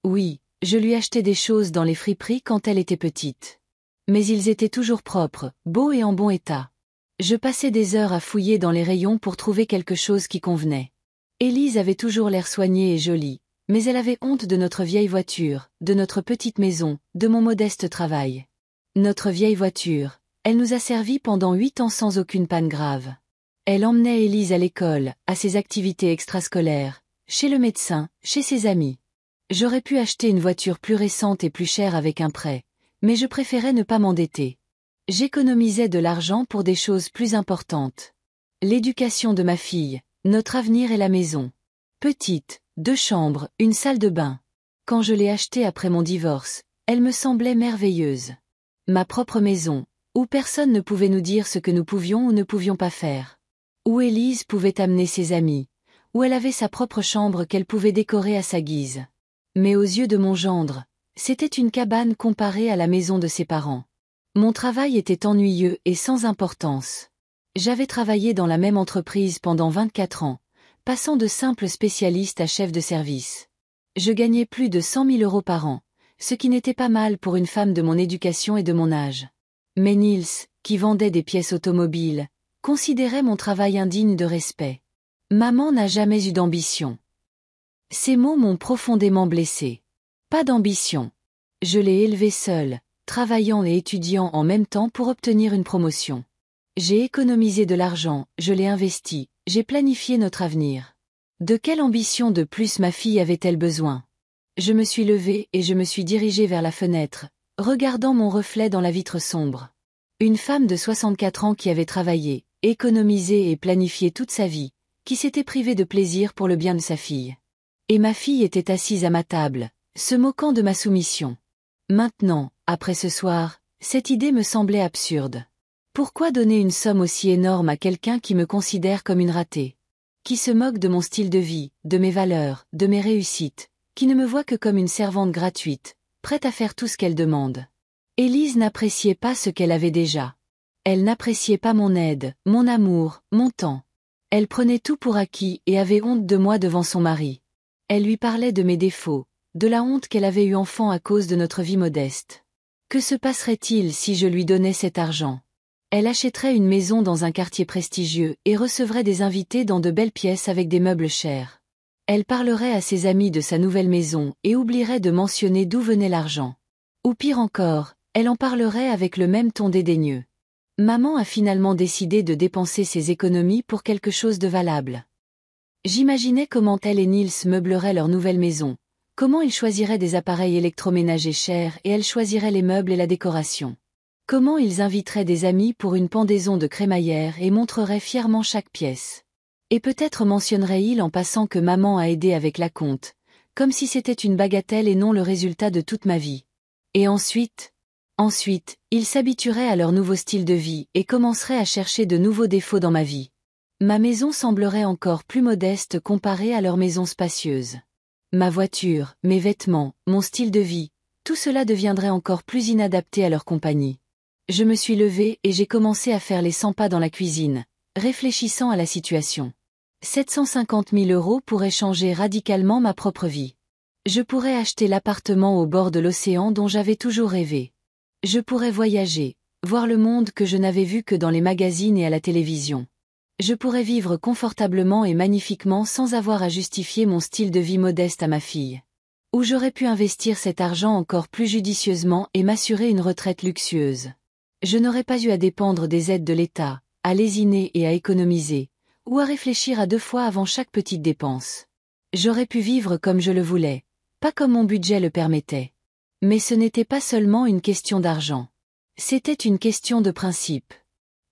Oui, je lui achetais des choses dans les friperies quand elle était petite. Mais ils étaient toujours propres, beaux et en bon état. Je passais des heures à fouiller dans les rayons pour trouver quelque chose qui convenait. Élise avait toujours l'air soignée et jolie, mais elle avait honte de notre vieille voiture, de notre petite maison, de mon modeste travail. Notre vieille voiture, elle nous a servi pendant 8 ans sans aucune panne grave. Elle emmenait Élise à l'école, à ses activités extrascolaires, chez le médecin, chez ses amis. J'aurais pu acheter une voiture plus récente et plus chère avec un prêt, mais je préférais ne pas m'endetter. J'économisais de l'argent pour des choses plus importantes. L'éducation de ma fille, notre avenir et la maison. Petite, 2 chambres, une salle de bain. Quand je l'ai achetée après mon divorce, elle me semblait merveilleuse. Ma propre maison, où personne ne pouvait nous dire ce que nous pouvions ou ne pouvions pas faire. Où Élise pouvait amener ses amis, où elle avait sa propre chambre qu'elle pouvait décorer à sa guise. Mais aux yeux de mon gendre, c'était une cabane comparée à la maison de ses parents. Mon travail était ennuyeux et sans importance. J'avais travaillé dans la même entreprise pendant 24 ans, passant de simple spécialiste à chef de service. Je gagnais plus de 100 000 € par an, ce qui n'était pas mal pour une femme de mon éducation et de mon âge. Mais Nils, qui vendait des pièces automobiles, considérait mon travail indigne de respect. Maman n'a jamais eu d'ambition. Ces mots m'ont profondément blessée. Pas d'ambition. Je l'ai élevée seule, travaillant et étudiant en même temps pour obtenir une promotion. J'ai économisé de l'argent, je l'ai investi, j'ai planifié notre avenir. De quelle ambition de plus ma fille avait-elle besoin? Je me suis levée et je me suis dirigée vers la fenêtre, regardant mon reflet dans la vitre sombre. Une femme de 64 ans qui avait travaillé, économisé et planifié toute sa vie, qui s'était privée de plaisir pour le bien de sa fille. Et ma fille était assise à ma table, se moquant de ma soumission. Maintenant, après ce soir, cette idée me semblait absurde. Pourquoi donner une somme aussi énorme à quelqu'un qui me considère comme une ratée? Qui se moque de mon style de vie, de mes valeurs, de mes réussites, qui ne me voit que comme une servante gratuite, prête à faire tout ce qu'elle demande. Élise n'appréciait pas ce qu'elle avait déjà. Elle n'appréciait pas mon aide, mon amour, mon temps. Elle prenait tout pour acquis et avait honte de moi devant son mari. Elle lui parlait de mes défauts, de la honte qu'elle avait eue enfant à cause de notre vie modeste. Que se passerait-il si je lui donnais cet argent? Elle achèterait une maison dans un quartier prestigieux et recevrait des invités dans de belles pièces avec des meubles chers. Elle parlerait à ses amis de sa nouvelle maison et oublierait de mentionner d'où venait l'argent. Ou pire encore, elle en parlerait avec le même ton dédaigneux. Maman a finalement décidé de dépenser ses économies pour quelque chose de valable. J'imaginais comment elle et Nils meubleraient leur nouvelle maison, comment ils choisiraient des appareils électroménagers chers et elle choisirait les meubles et la décoration. Comment ils inviteraient des amis pour une pendaison de crémaillère et montreraient fièrement chaque pièce. Et peut-être mentionnerait-il en passant que maman a aidé avec la compte, comme si c'était une bagatelle et non le résultat de toute ma vie. Et ensuite, ils s'habitueraient à leur nouveau style de vie et commenceraient à chercher de nouveaux défauts dans ma vie. Ma maison semblerait encore plus modeste comparée à leur maison spacieuse. Ma voiture, mes vêtements, mon style de vie, tout cela deviendrait encore plus inadapté à leur compagnie. Je me suis levée et j'ai commencé à faire les 100 pas dans la cuisine, réfléchissant à la situation. 750 000 € pourraient changer radicalement ma propre vie. Je pourrais acheter l'appartement au bord de l'océan dont j'avais toujours rêvé. Je pourrais voyager, voir le monde que je n'avais vu que dans les magazines et à la télévision. Je pourrais vivre confortablement et magnifiquement sans avoir à justifier mon style de vie modeste à ma fille. Ou j'aurais pu investir cet argent encore plus judicieusement et m'assurer une retraite luxueuse. Je n'aurais pas eu à dépendre des aides de l'État, à lésiner et à économiser, ou à réfléchir à 2 fois avant chaque petite dépense. J'aurais pu vivre comme je le voulais, pas comme mon budget le permettait. Mais ce n'était pas seulement une question d'argent. C'était une question de principe.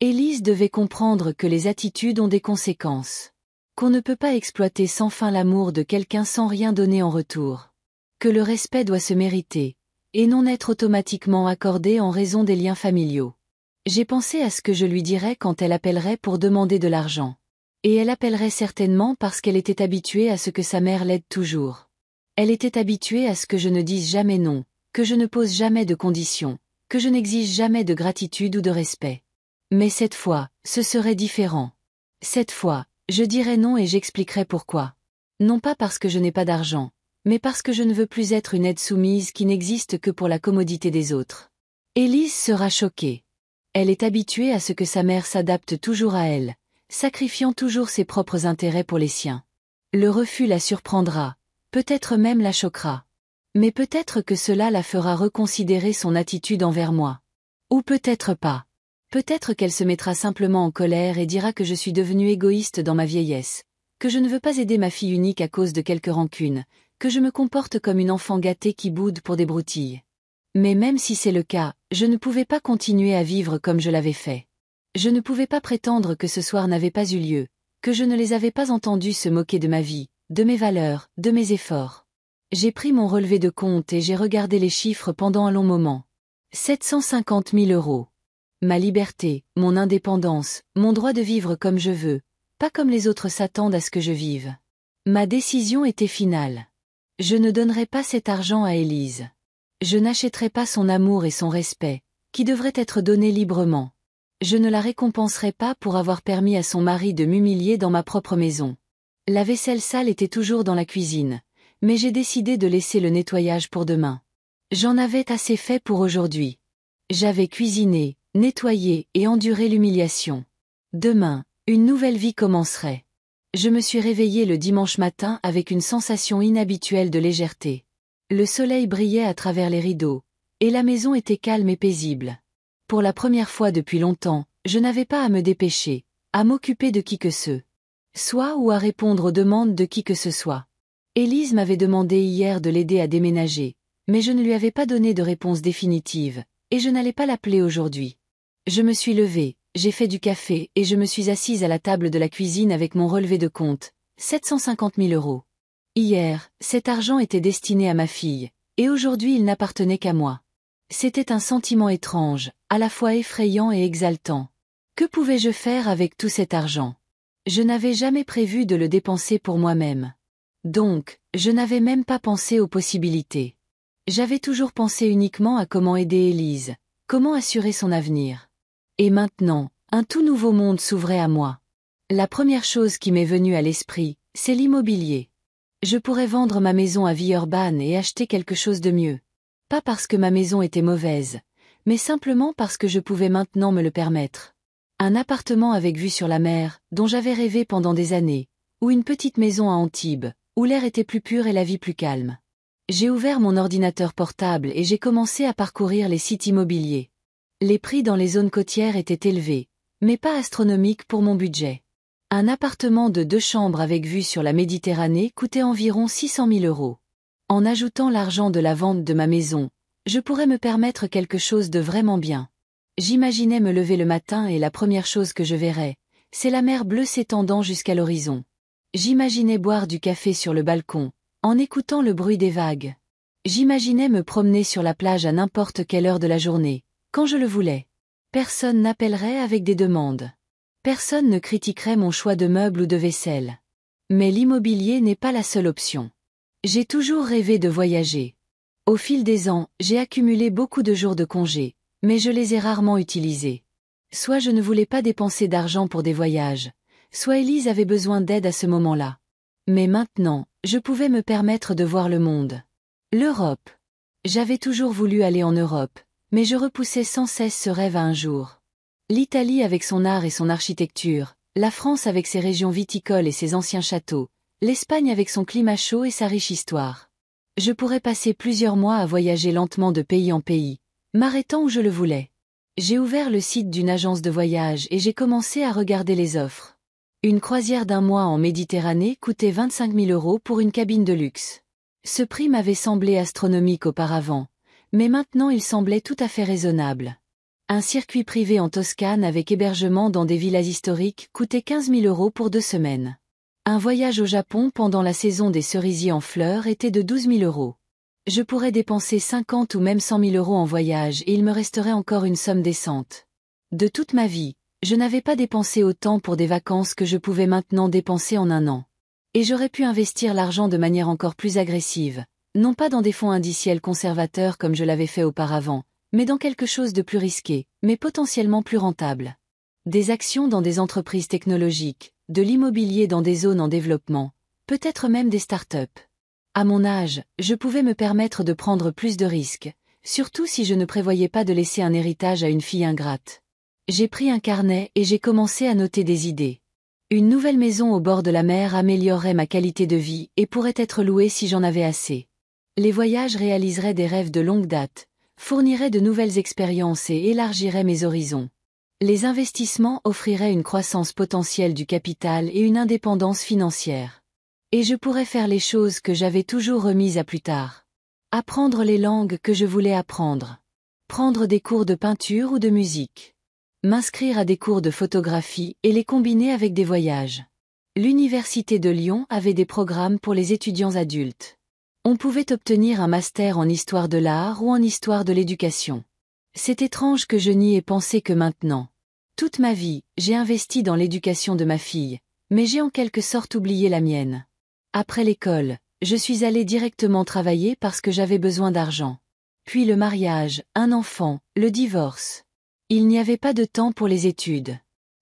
Élise devait comprendre que les attitudes ont des conséquences. Qu'on ne peut pas exploiter sans fin l'amour de quelqu'un sans rien donner en retour. Que le respect doit se mériter, et non être automatiquement accordé en raison des liens familiaux. J'ai pensé à ce que je lui dirais quand elle appellerait pour demander de l'argent. Et elle appellerait certainement parce qu'elle était habituée à ce que sa mère l'aide toujours. Elle était habituée à ce que je ne dise jamais non, que je ne pose jamais de conditions, que je n'exige jamais de gratitude ou de respect. Mais cette fois, ce serait différent. Cette fois, je dirais non et j'expliquerai pourquoi. Non pas parce que je n'ai pas d'argent, mais parce que je ne veux plus être une aide soumise qui n'existe que pour la commodité des autres. Élise sera choquée. Elle est habituée à ce que sa mère s'adapte toujours à elle, sacrifiant toujours ses propres intérêts pour les siens. Le refus la surprendra, peut-être même la choquera. Mais peut-être que cela la fera reconsidérer son attitude envers moi. Ou peut-être pas. Peut-être qu'elle se mettra simplement en colère et dira que je suis devenue égoïste dans ma vieillesse, que je ne veux pas aider ma fille unique à cause de quelques rancunes, que je me comporte comme une enfant gâtée qui boude pour des broutilles. Mais même si c'est le cas, je ne pouvais pas continuer à vivre comme je l'avais fait. Je ne pouvais pas prétendre que ce soir n'avait pas eu lieu, que je ne les avais pas entendus se moquer de ma vie, de mes valeurs, de mes efforts. J'ai pris mon relevé de compte et j'ai regardé les chiffres pendant un long moment. 750 000 euros. Ma liberté, mon indépendance, mon droit de vivre comme je veux, pas comme les autres s'attendent à ce que je vive. Ma décision était finale. Je ne donnerai pas cet argent à Élise. Je n'achèterai pas son amour et son respect, qui devraient être donnés librement. Je ne la récompenserai pas pour avoir permis à son mari de m'humilier dans ma propre maison. La vaisselle sale était toujours dans la cuisine, mais j'ai décidé de laisser le nettoyage pour demain. J'en avais assez fait pour aujourd'hui. J'avais cuisiné, nettoyé et enduré l'humiliation. Demain, une nouvelle vie commencerait. Je me suis réveillée le dimanche matin avec une sensation inhabituelle de légèreté. Le soleil brillait à travers les rideaux, et la maison était calme et paisible. Pour la première fois depuis longtemps, je n'avais pas à me dépêcher, à m'occuper de qui que ce soit ou à répondre aux demandes de qui que ce soit. Élise m'avait demandé hier de l'aider à déménager, mais je ne lui avais pas donné de réponse définitive, et je n'allais pas l'appeler aujourd'hui. Je me suis levée, j'ai fait du café et je me suis assise à la table de la cuisine avec mon relevé de compte, 750 000 euros. Hier, cet argent était destiné à ma fille, et aujourd'hui il n'appartenait qu'à moi. C'était un sentiment étrange, à la fois effrayant et exaltant. Que pouvais-je faire avec tout cet argent? Je n'avais jamais prévu de le dépenser pour moi-même. Donc, je n'avais même pas pensé aux possibilités. J'avais toujours pensé uniquement à comment aider Élise, comment assurer son avenir. Et maintenant, un tout nouveau monde s'ouvrait à moi. La première chose qui m'est venue à l'esprit, c'est l'immobilier. Je pourrais vendre ma maison à Villeurbanne et acheter quelque chose de mieux. Pas parce que ma maison était mauvaise, mais simplement parce que je pouvais maintenant me le permettre. Un appartement avec vue sur la mer, dont j'avais rêvé pendant des années, ou une petite maison à Antibes, où l'air était plus pur et la vie plus calme. J'ai ouvert mon ordinateur portable et j'ai commencé à parcourir les sites immobiliers. Les prix dans les zones côtières étaient élevés, mais pas astronomiques pour mon budget. Un appartement de 2 chambres avec vue sur la Méditerranée coûtait environ 600 000 euros. En ajoutant l'argent de la vente de ma maison, je pourrais me permettre quelque chose de vraiment bien. J'imaginais me lever le matin et la première chose que je verrais, c'est la mer bleue s'étendant jusqu'à l'horizon. J'imaginais boire du café sur le balcon, en écoutant le bruit des vagues. J'imaginais me promener sur la plage à n'importe quelle heure de la journée, quand je le voulais. Personne n'appellerait avec des demandes. Personne ne critiquerait mon choix de meubles ou de vaisselle. Mais l'immobilier n'est pas la seule option. J'ai toujours rêvé de voyager. Au fil des ans, j'ai accumulé beaucoup de jours de congé, mais je les ai rarement utilisés. Soit je ne voulais pas dépenser d'argent pour des voyages, soit Élise avait besoin d'aide à ce moment-là. Mais maintenant, je pouvais me permettre de voir le monde. L'Europe. J'avais toujours voulu aller en Europe, mais je repoussais sans cesse ce rêve à un jour. L'Italie avec son art et son architecture, la France avec ses régions viticoles et ses anciens châteaux, l'Espagne avec son climat chaud et sa riche histoire. Je pourrais passer plusieurs mois à voyager lentement de pays en pays, m'arrêtant où je le voulais. J'ai ouvert le site d'une agence de voyage et j'ai commencé à regarder les offres. Une croisière d'1 mois en Méditerranée coûtait 25 000 euros pour une cabine de luxe. Ce prix m'avait semblé astronomique auparavant, mais maintenant il semblait tout à fait raisonnable. Un circuit privé en Toscane avec hébergement dans des villas historiques coûtait 15 000 euros pour 2 semaines. Un voyage au Japon pendant la saison des cerisiers en fleurs était de 12 000 euros. Je pourrais dépenser 50 ou même 100 000 euros en voyage et il me resterait encore une somme décente. De toute ma vie, je n'avais pas dépensé autant pour des vacances que je pouvais maintenant dépenser en un an. Et j'aurais pu investir l'argent de manière encore plus agressive, non pas dans des fonds indiciels conservateurs comme je l'avais fait auparavant, mais dans quelque chose de plus risqué, mais potentiellement plus rentable. Des actions dans des entreprises technologiques, de l'immobilier dans des zones en développement, peut-être même des start-up. À mon âge, je pouvais me permettre de prendre plus de risques, surtout si je ne prévoyais pas de laisser un héritage à une fille ingrate. J'ai pris un carnet et j'ai commencé à noter des idées. Une nouvelle maison au bord de la mer améliorerait ma qualité de vie et pourrait être louée si j'en avais assez. Les voyages réaliseraient des rêves de longue date, fourniraient de nouvelles expériences et élargiraient mes horizons. Les investissements offriraient une croissance potentielle du capital et une indépendance financière. Et je pourrais faire les choses que j'avais toujours remises à plus tard. Apprendre les langues que je voulais apprendre. Prendre des cours de peinture ou de musique. M'inscrire à des cours de photographie et les combiner avec des voyages. L'Université de Lyon avait des programmes pour les étudiants adultes. On pouvait obtenir un master en histoire de l'art ou en histoire de l'éducation. C'est étrange que je n'y ai pensé que maintenant. Toute ma vie, j'ai investi dans l'éducation de ma fille, mais j'ai en quelque sorte oublié la mienne. Après l'école, je suis allée directement travailler parce que j'avais besoin d'argent. Puis le mariage, un enfant, le divorce. Il n'y avait pas de temps pour les études.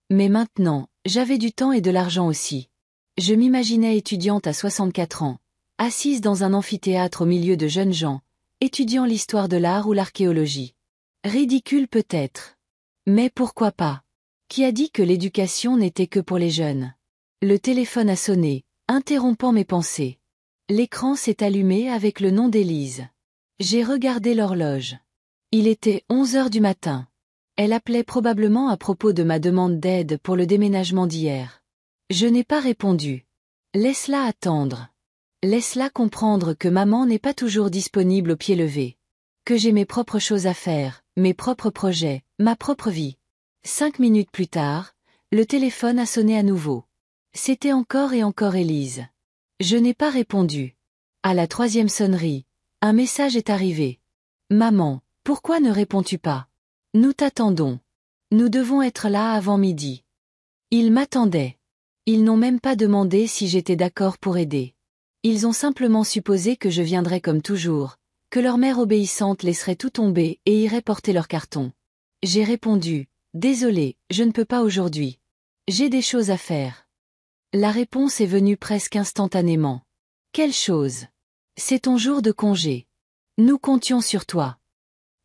Mais maintenant, j'avais du temps et de l'argent aussi. Je m'imaginais étudiante à 64 ans, assise dans un amphithéâtre au milieu de jeunes gens, étudiant l'histoire de l'art ou l'archéologie. Ridicule peut-être. Mais pourquoi pas? Qui a dit que l'éducation n'était que pour les jeunes? Le téléphone a sonné, interrompant mes pensées. L'écran s'est allumé avec le nom d'Élise. J'ai regardé l'horloge. Il était 11 heures du matin. Elle appelait probablement à propos de ma demande d'aide pour le déménagement d'hier. Je n'ai pas répondu. Laisse-la attendre. Laisse-la comprendre que maman n'est pas toujours disponible au pied levé. Que j'ai mes propres choses à faire, mes propres projets, ma propre vie. 5 minutes plus tard, le téléphone a sonné à nouveau. C'était encore et encore Élise. Je n'ai pas répondu. À la 3e sonnerie, un message est arrivé. Maman, pourquoi ne réponds-tu pas? Nous t'attendons. Nous devons être là avant midi. Ils m'attendaient. Ils n'ont même pas demandé si j'étais d'accord pour aider. Ils ont simplement supposé que je viendrais comme toujours, que leur mère obéissante laisserait tout tomber et irait porter leur carton. J'ai répondu, désolé, je ne peux pas aujourd'hui. J'ai des choses à faire. La réponse est venue presque instantanément. Quelle chose? C'est ton jour de congé. Nous comptions sur toi.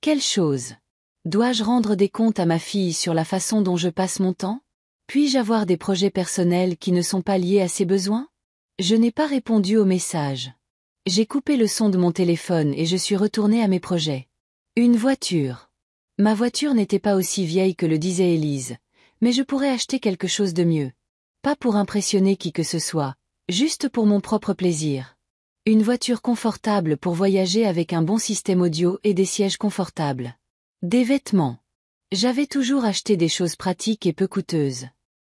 Quelle chose? Dois-je rendre des comptes à ma fille sur la façon dont je passe mon temps? Puis-je avoir des projets personnels qui ne sont pas liés à ses besoins? Je n'ai pas répondu au message. J'ai coupé le son de mon téléphone et je suis retournée à mes projets. Une voiture. Ma voiture n'était pas aussi vieille que le disait Élise, mais je pourrais acheter quelque chose de mieux. Pas pour impressionner qui que ce soit, juste pour mon propre plaisir. Une voiture confortable pour voyager avec un bon système audio et des sièges confortables. Des vêtements. J'avais toujours acheté des choses pratiques et peu coûteuses.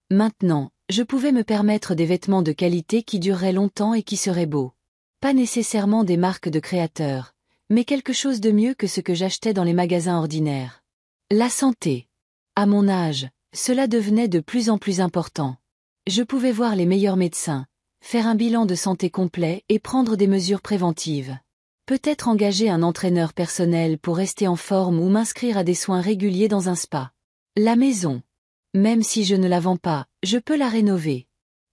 Maintenant, je pouvais me permettre des vêtements de qualité qui dureraient longtemps et qui seraient beaux. Pas nécessairement des marques de créateurs, mais quelque chose de mieux que ce que j'achetais dans les magasins ordinaires. La santé. À mon âge, cela devenait de plus en plus important. Je pouvais voir les meilleurs médecins, faire un bilan de santé complet et prendre des mesures préventives. Peut-être engager un entraîneur personnel pour rester en forme ou m'inscrire à des soins réguliers dans un spa. La maison. Même si je ne la vends pas, je peux la rénover.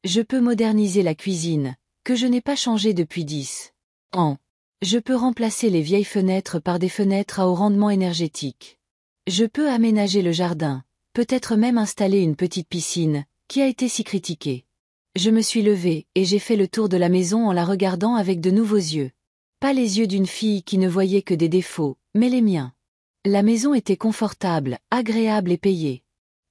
Je peux moderniser la cuisine, que je n'ai pas changée depuis 10 ans. Je peux remplacer les vieilles fenêtres par des fenêtres à haut rendement énergétique. Je peux aménager le jardin, peut-être même installer une petite piscine, qui a été si critiquée. Je me suis levée et j'ai fait le tour de la maison en la regardant avec de nouveaux yeux. Pas les yeux d'une fille qui ne voyait que des défauts, mais les miens. La maison était confortable, agréable et payée.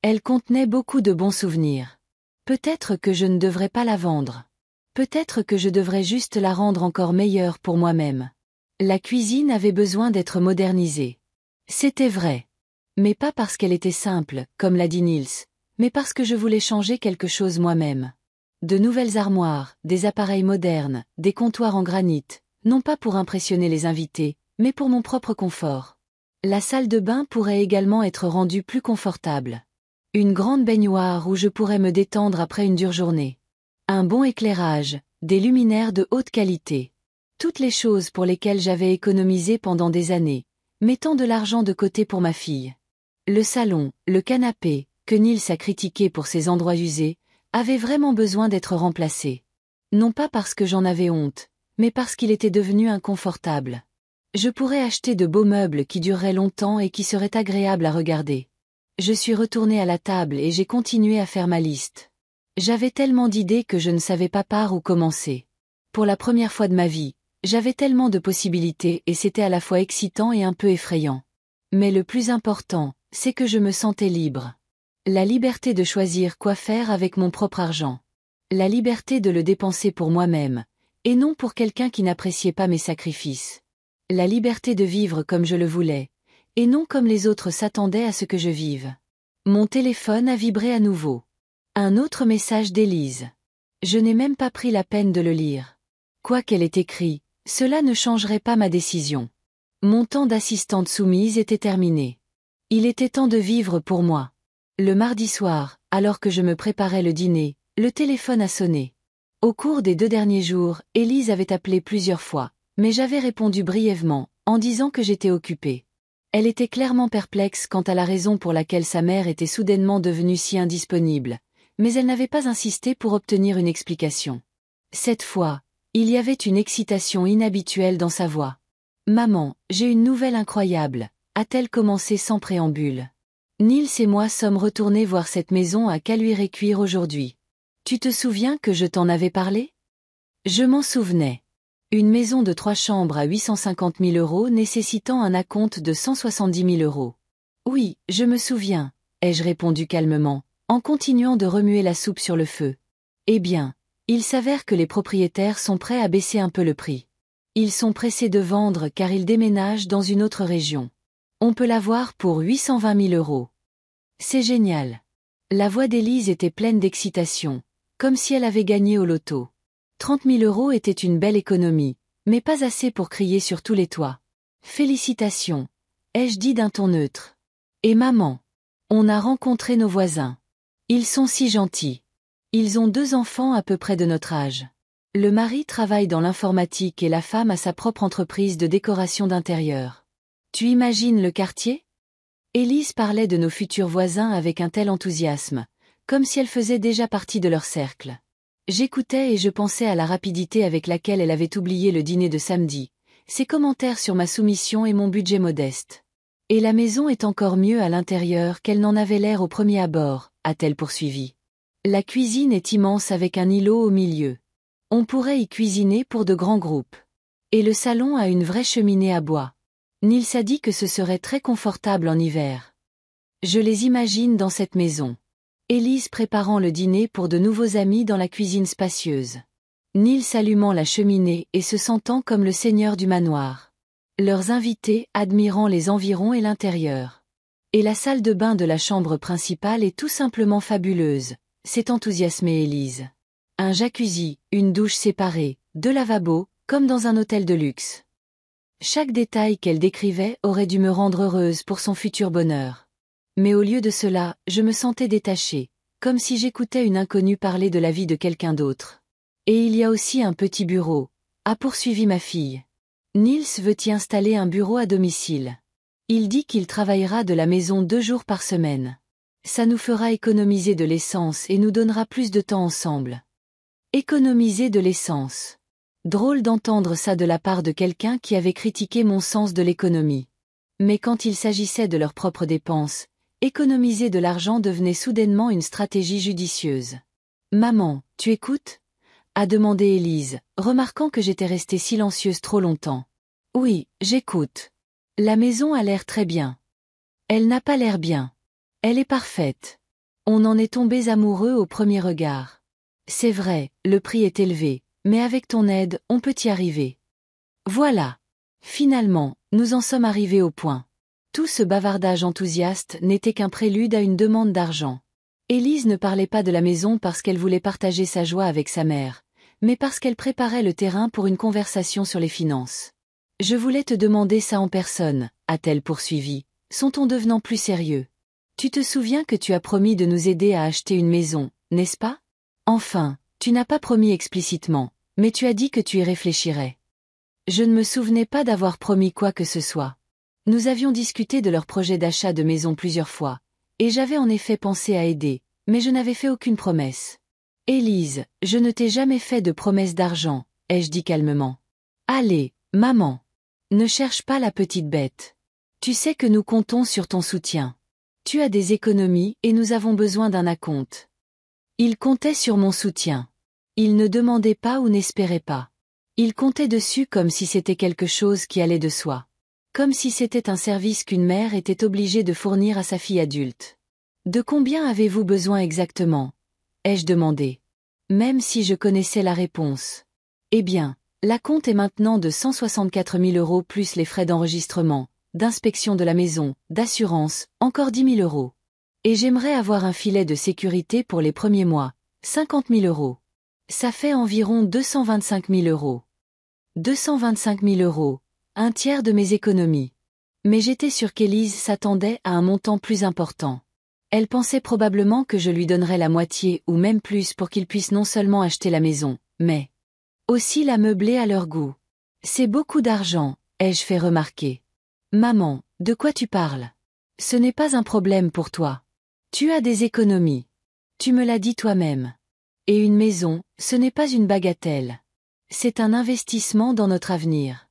Elle contenait beaucoup de bons souvenirs. Peut-être que je ne devrais pas la vendre. Peut-être que je devrais juste la rendre encore meilleure pour moi-même. La cuisine avait besoin d'être modernisée. C'était vrai. Mais pas parce qu'elle était simple, comme l'a dit Niels, mais parce que je voulais changer quelque chose moi-même. De nouvelles armoires, des appareils modernes, des comptoirs en granit, non pas pour impressionner les invités, mais pour mon propre confort. La salle de bain pourrait également être rendue plus confortable. Une grande baignoire où je pourrais me détendre après une dure journée. Un bon éclairage, des luminaires de haute qualité. Toutes les choses pour lesquelles j'avais économisé pendant des années, mettant de l'argent de côté pour ma fille. Le salon, le canapé, que Niels a critiqué pour ses endroits usés, avait vraiment besoin d'être remplacé. Non pas parce que j'en avais honte, mais parce qu'il était devenu inconfortable. Je pourrais acheter de beaux meubles qui dureraient longtemps et qui seraient agréables à regarder. Je suis retournée à la table et j'ai continué à faire ma liste. J'avais tellement d'idées que je ne savais pas par où commencer. Pour la première fois de ma vie, j'avais tellement de possibilités et c'était à la fois excitant et un peu effrayant. Mais le plus important, c'est que je me sentais libre. La liberté de choisir quoi faire avec mon propre argent. La liberté de le dépenser pour moi-même, et non pour quelqu'un qui n'appréciait pas mes sacrifices. La liberté de vivre comme je le voulais, et non comme les autres s'attendaient à ce que je vive. Mon téléphone a vibré à nouveau. Un autre message d'Élise. Je n'ai même pas pris la peine de le lire. Quoi qu'elle ait écrit, cela ne changerait pas ma décision. Mon temps d'assistante soumise était terminé. Il était temps de vivre pour moi. Le mardi soir, alors que je me préparais le dîner, le téléphone a sonné. Au cours des 2 derniers jours, Élise avait appelé plusieurs fois, mais j'avais répondu brièvement, en disant que j'étais occupée. Elle était clairement perplexe quant à la raison pour laquelle sa mère était soudainement devenue si indisponible, mais elle n'avait pas insisté pour obtenir une explication. Cette fois, il y avait une excitation inhabituelle dans sa voix. « Maman, j'ai une nouvelle incroyable », a-t-elle commencé sans préambule. Nils et moi sommes retournés voir cette maison à Caluire-et-Cuire aujourd'hui. Tu te souviens que je t'en avais parlé? Je m'en souvenais. Une maison de 3 chambres à 850 000 euros nécessitant un acompte de 170 000 euros. Oui, je me souviens, ai-je répondu calmement, en continuant de remuer la soupe sur le feu. Eh bien, il s'avère que les propriétaires sont prêts à baisser un peu le prix. Ils sont pressés de vendre car ils déménagent dans une autre région. On peut l'avoir pour 820 000 euros. C'est génial. La voix d'Élise était pleine d'excitation, comme si elle avait gagné au loto. 30 000 euros était une belle économie, mais pas assez pour crier sur tous les toits. Félicitations, ai-je dit d'un ton neutre. Et maman, on a rencontré nos voisins. Ils sont si gentils. Ils ont 2 enfants à peu près de notre âge. Le mari travaille dans l'informatique et la femme a sa propre entreprise de décoration d'intérieur. Tu imagines le quartier? Élise parlait de nos futurs voisins avec un tel enthousiasme, comme si elle faisait déjà partie de leur cercle. J'écoutais et je pensais à la rapidité avec laquelle elle avait oublié le dîner de samedi, ses commentaires sur ma soumission et mon budget modeste. Et la maison est encore mieux à l'intérieur qu'elle n'en avait l'air au premier abord, a-t-elle poursuivi. La cuisine est immense avec un îlot au milieu. On pourrait y cuisiner pour de grands groupes. Et le salon a une vraie cheminée à bois. Nils a dit que ce serait très confortable en hiver. Je les imagine dans cette maison. Élise préparant le dîner pour de nouveaux amis dans la cuisine spacieuse. Nils allumant la cheminée et se sentant comme le seigneur du manoir. Leurs invités admirant les environs et l'intérieur. Et la salle de bain de la chambre principale est tout simplement fabuleuse, s'est enthousiasmée Élise. Un jacuzzi, une douche séparée, 2 lavabos, comme dans un hôtel de luxe. Chaque détail qu'elle décrivait aurait dû me rendre heureuse pour son futur bonheur. Mais au lieu de cela, je me sentais détachée, comme si j'écoutais une inconnue parler de la vie de quelqu'un d'autre. Et il y a aussi un petit bureau, a poursuivi ma fille. Nils veut y installer un bureau à domicile. Il dit qu'il travaillera de la maison 2 jours par semaine. Ça nous fera économiser de l'essence et nous donnera plus de temps ensemble. Économiser de l'essence. Drôle d'entendre ça de la part de quelqu'un qui avait critiqué mon sens de l'économie. Mais quand il s'agissait de leurs propres dépenses, économiser de l'argent devenait soudainement une stratégie judicieuse. « Maman, tu écoutes ?» a demandé Élise, remarquant que j'étais restée silencieuse trop longtemps. « Oui, j'écoute. La maison a l'air très bien. » « Elle n'a pas l'air bien. Elle est parfaite. On en est tombés amoureux au premier regard. C'est vrai, le prix est élevé, mais avec ton aide, on peut y arriver. » Voilà. Finalement, nous en sommes arrivés au point. Tout ce bavardage enthousiaste n'était qu'un prélude à une demande d'argent. Élise ne parlait pas de la maison parce qu'elle voulait partager sa joie avec sa mère, mais parce qu'elle préparait le terrain pour une conversation sur les finances. « Je voulais te demander ça en personne, » a-t-elle poursuivi, son ton devenant plus sérieux. « Tu te souviens que tu as promis de nous aider à acheter une maison, n'est-ce pas? Enfin, tu n'as pas promis explicitement, mais tu as dit que tu y réfléchirais. » Je ne me souvenais pas d'avoir promis quoi que ce soit. Nous avions discuté de leur projet d'achat de maison plusieurs fois, et j'avais en effet pensé à aider, mais je n'avais fait aucune promesse. « Élise, je ne t'ai jamais fait de promesse d'argent, » ai-je dit calmement. « Allez, maman. Ne cherche pas la petite bête. Tu sais que nous comptons sur ton soutien. » Tu as des économies et nous avons besoin d'un acompte. Il comptait sur mon soutien. Il ne demandait pas ou n'espérait pas. Il comptait dessus comme si c'était quelque chose qui allait de soi. Comme si c'était un service qu'une mère était obligée de fournir à sa fille adulte. De combien avez-vous besoin exactement? Ai-je demandé. Même si je connaissais la réponse. Eh bien, l'acompte est maintenant de 164 000 € plus les frais d'enregistrement, d'inspection de la maison, d'assurance, encore 10 000 €. Et j'aimerais avoir un filet de sécurité pour les premiers mois, 50 000 €. Ça fait environ 225 000 €. 225 000 €, un tiers de mes économies. Mais j'étais sûre qu'Élise s'attendait à un montant plus important. Elle pensait probablement que je lui donnerais la moitié ou même plus pour qu'il puisse non seulement acheter la maison, mais aussi la meubler à leur goût. C'est beaucoup d'argent, ai-je fait remarquer. Maman, de quoi tu parles? Ce n'est pas un problème pour toi. Tu as des économies. Tu me l'as dit toi-même. Et une maison, ce n'est pas une bagatelle. C'est un investissement dans notre avenir.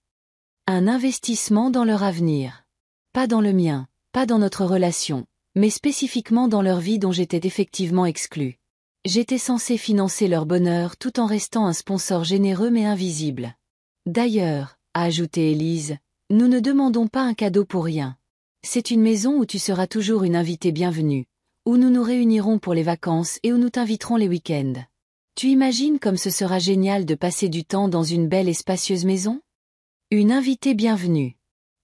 Un investissement dans leur avenir. Pas dans le mien, pas dans notre relation, mais spécifiquement dans leur vie dont j'étais effectivement exclue. J'étais censée financer leur bonheur tout en restant un sponsor généreux mais invisible. D'ailleurs, a ajouté Élise, nous ne demandons pas un cadeau pour rien. C'est une maison où tu seras toujours une invitée bienvenue, où nous nous réunirons pour les vacances et où nous t'inviterons les week-ends. Tu imagines comme ce sera génial de passer du temps dans une belle et spacieuse maison? Une invitée bienvenue.